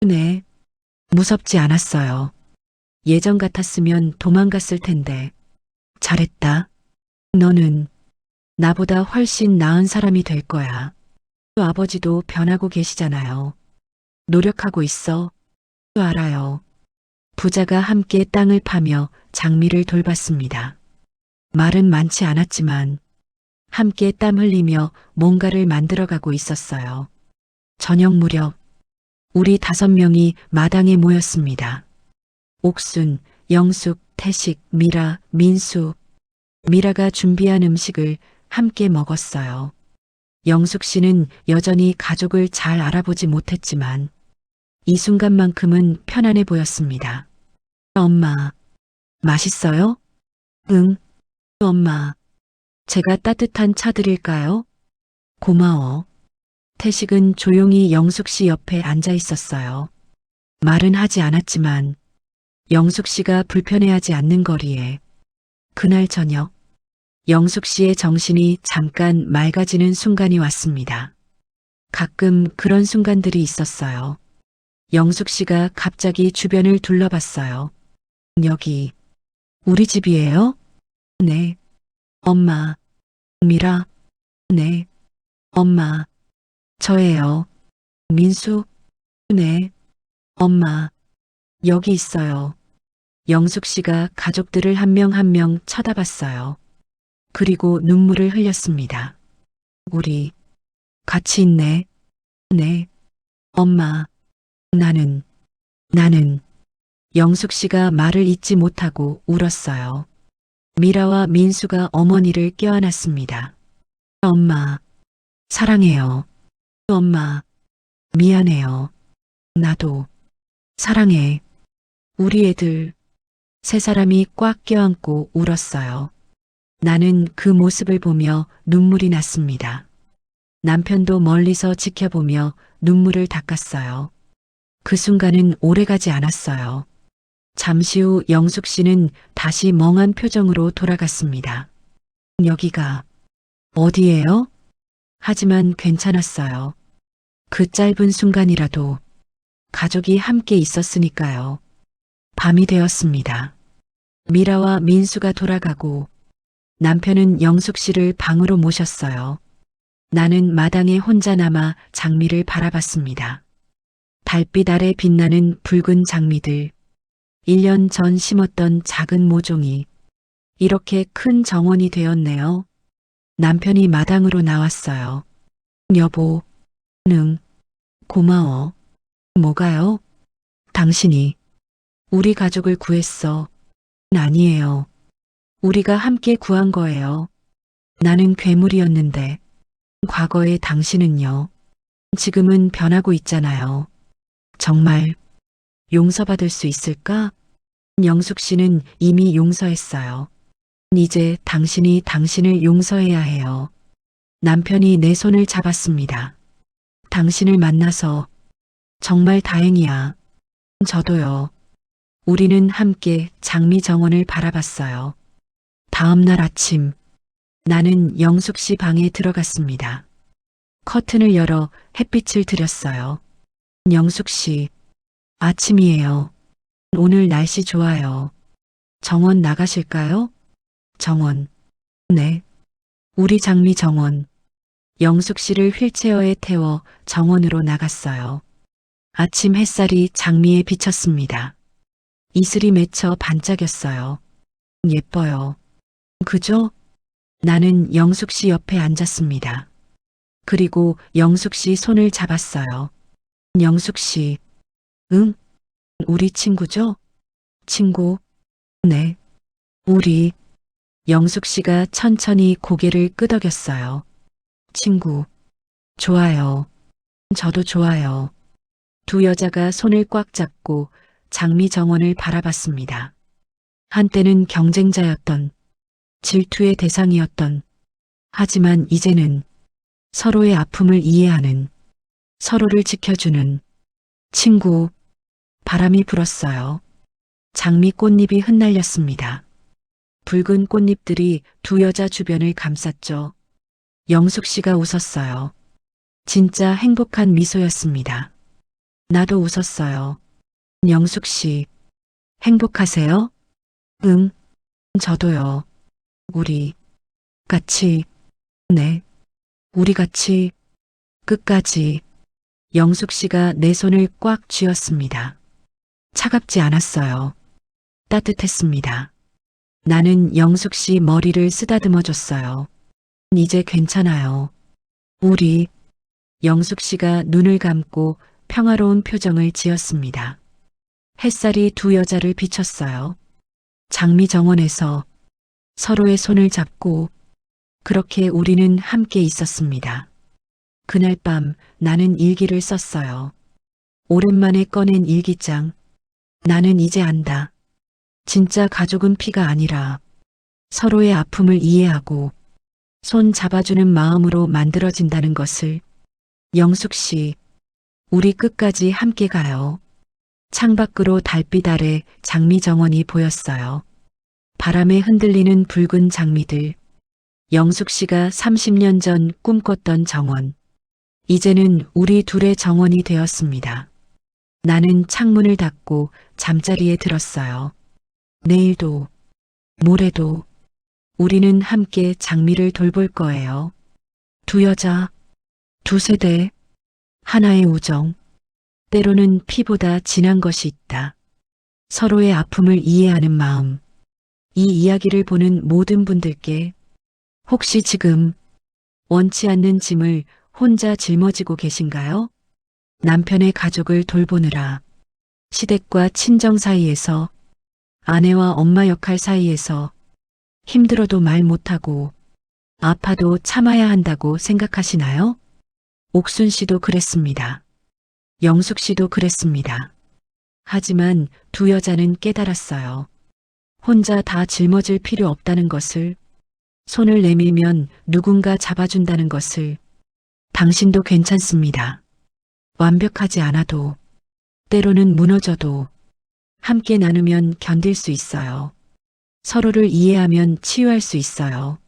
네. 무섭지 않았어요. 예전 같았으면 도망갔을 텐데. 잘했다. 너는 나보다 훨씬 나은 사람이 될 거야. 또 아버지도 변하고 계시잖아요. 노력하고 있어. 또 알아요. 부자가 함께 땅을 파며 장미를 돌봤습니다. 말은 많지 않았지만 함께 땀 흘리며 뭔가를 만들어가고 있었어요. 저녁 무렵 우리 5명이 마당에 모였습니다. 옥순, 영숙, 태식, 미라, 민수. 미라가 준비한 음식을 함께 먹었어요. 영숙 씨는 여전히 가족을 잘 알아보지 못했지만 이 순간만큼은 편안해 보였습니다. 엄마, 맛있어요? 응. 엄마, 제가 따뜻한 차 드릴까요? 고마워. 태식은 조용히 영숙 씨 옆에 앉아 있었어요. 말은 하지 않았지만 영숙 씨가 불편해하지 않는 거리에 그날 저녁 영숙 씨의 정신이 잠깐 맑아지는 순간이 왔습니다. 가끔 그런 순간들이 있었어요. 영숙 씨가 갑자기 주변을 둘러봤어요. 여기 우리 집이에요? 네. 엄마. 미라. 네. 엄마. 저예요. 민수. 네. 엄마. 여기 있어요. 영숙 씨가 가족들을 한 명 한 명 쳐다봤어요. 그리고 눈물을 흘렸습니다. 우리 같이 있네. 네. 엄마. 나는 영숙 씨가 말을 잇지 못하고 울었어요. 미라와 민수가 어머니를 껴안았습니다. 엄마, 사랑해요. 엄마, 미안해요. 나도 사랑해. 우리 애들 3사람이 꽉 껴안고 울었어요. 나는 그 모습을 보며 눈물이 났습니다. 남편도 멀리서 지켜보며 눈물을 닦았어요. 그 순간은 오래가지 않았어요. 잠시 후 영숙 씨는 다시 멍한 표정으로 돌아갔습니다. 여기가 어디예요? 하지만 괜찮았어요. 그 짧은 순간이라도 가족이 함께 있었으니까요. 밤이 되었습니다. 미라와 민수가 돌아가고 남편은 영숙 씨를 방으로 모셨어요. 나는 마당에 혼자 남아 장미를 바라봤습니다. 달빛 아래 빛나는 붉은 장미들, 1년 전 심었던 작은 모종이 이렇게 큰 정원이 되었네요. 남편이 마당으로 나왔어요. 여보, 응, 고마워. 뭐가요? 당신이 우리 가족을 구했어. 아니에요. 우리가 함께 구한 거예요. 나는 괴물이었는데, 과거의 당신은요. 지금은 변하고 있잖아요. 정말 용서받을 수 있을까? 영숙 씨는 이미 용서했어요. 이제 당신이 당신을 용서해야 해요. 남편이 내 손을 잡았습니다. 당신을 만나서 정말 다행이야. 저도요. 우리는 함께 장미 정원을 바라봤어요. 다음 날 아침, 나는 영숙 씨 방에 들어갔습니다. 커튼을 열어 햇빛을 들였어요. 영숙 씨, 아침이에요. 오늘 날씨 좋아요. 정원 나가실까요? 정원. 네. 우리 장미 정원. 영숙 씨를 휠체어에 태워 정원으로 나갔어요. 아침 햇살이 장미에 비쳤습니다. 이슬이 맺혀 반짝였어요. 예뻐요. 그죠? 나는 영숙 씨 옆에 앉았습니다. 그리고 영숙 씨 손을 잡았어요. 영숙 씨, 응? 우리 친구죠? 친구? 네. 우리. 영숙 씨가 천천히 고개를 끄덕였어요. 친구. 좋아요. 저도 좋아요. 두 여자가 손을 꽉 잡고 장미 정원을 바라봤습니다. 한때는 경쟁자였던, 질투의 대상이었던, 하지만 이제는 서로의 아픔을 이해하는, 서로를 지켜주는 친구, 바람이 불었어요. 장미 꽃잎이 흩날렸습니다. 붉은 꽃잎들이 두 여자 주변을 감쌌죠. 영숙 씨가 웃었어요. 진짜 행복한 미소였습니다. 나도 웃었어요. 영숙 씨, 행복하세요? 응, 저도요. 우리 같이, 네, 우리 같이 끝까지. 영숙 씨가 내 손을 꽉 쥐었습니다. 차갑지 않았어요. 따뜻했습니다. 나는 영숙 씨 머리를 쓰다듬어 줬어요. 이제 괜찮아요. 우리, 영숙 씨가 눈을 감고 평화로운 표정을 지었습니다. 햇살이 두 여자를 비췄어요. 장미 정원에서 서로의 손을 잡고 그렇게 우리는 함께 있었습니다. 그날 밤 나는 일기를 썼어요. 오랜만에 꺼낸 일기장. 나는 이제 안다. 진짜 가족은 피가 아니라 서로의 아픔을 이해하고 손 잡아주는 마음으로 만들어진다는 것을. 영숙 씨, 우리 끝까지 함께 가요. 창밖으로 달빛 아래 장미 정원이 보였어요. 바람에 흔들리는 붉은 장미들. 영숙 씨가 30년 전 꿈꿨던 정원. 이제는 우리 둘의 정원이 되었습니다. 나는 창문을 닫고 잠자리에 들었어요. 내일도, 모레도 우리는 함께 장미를 돌볼 거예요. 두 여자, 두 세대, 하나의 우정. 때로는 피보다 진한 것이 있다. 서로의 아픔을 이해하는 마음. 이 이야기를 보는 모든 분들께 혹시 지금 원치 않는 짐을 혼자 짊어지고 계신가요? 남편의 가족을 돌보느라, 시댁과 친정 사이에서, 아내와 엄마 역할 사이에서 힘들어도 말 못하고 아파도 참아야 한다고 생각하시나요? 옥순 씨도 그랬습니다. 영숙 씨도 그랬습니다. 하지만 두 여자는 깨달았어요. 혼자 다 짊어질 필요 없다는 것을, 손을 내밀면 누군가 잡아준다는 것을. 당신도 괜찮습니다. 완벽하지 않아도, 때로는 무너져도 함께 나누면 견딜 수 있어요. 서로를 이해하면 치유할 수 있어요.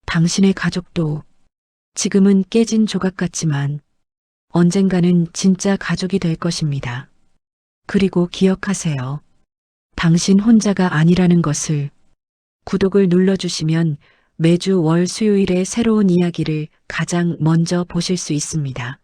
당신의 가족도 지금은 깨진 조각 같지만 언젠가는 진짜 가족이 될 것입니다. 그리고 기억하세요. 당신 혼자가 아니라는 것을. 구독을 눌러주시면 매주 월 수요일에 새로운 이야기를 가장 먼저 보실 수 있습니다.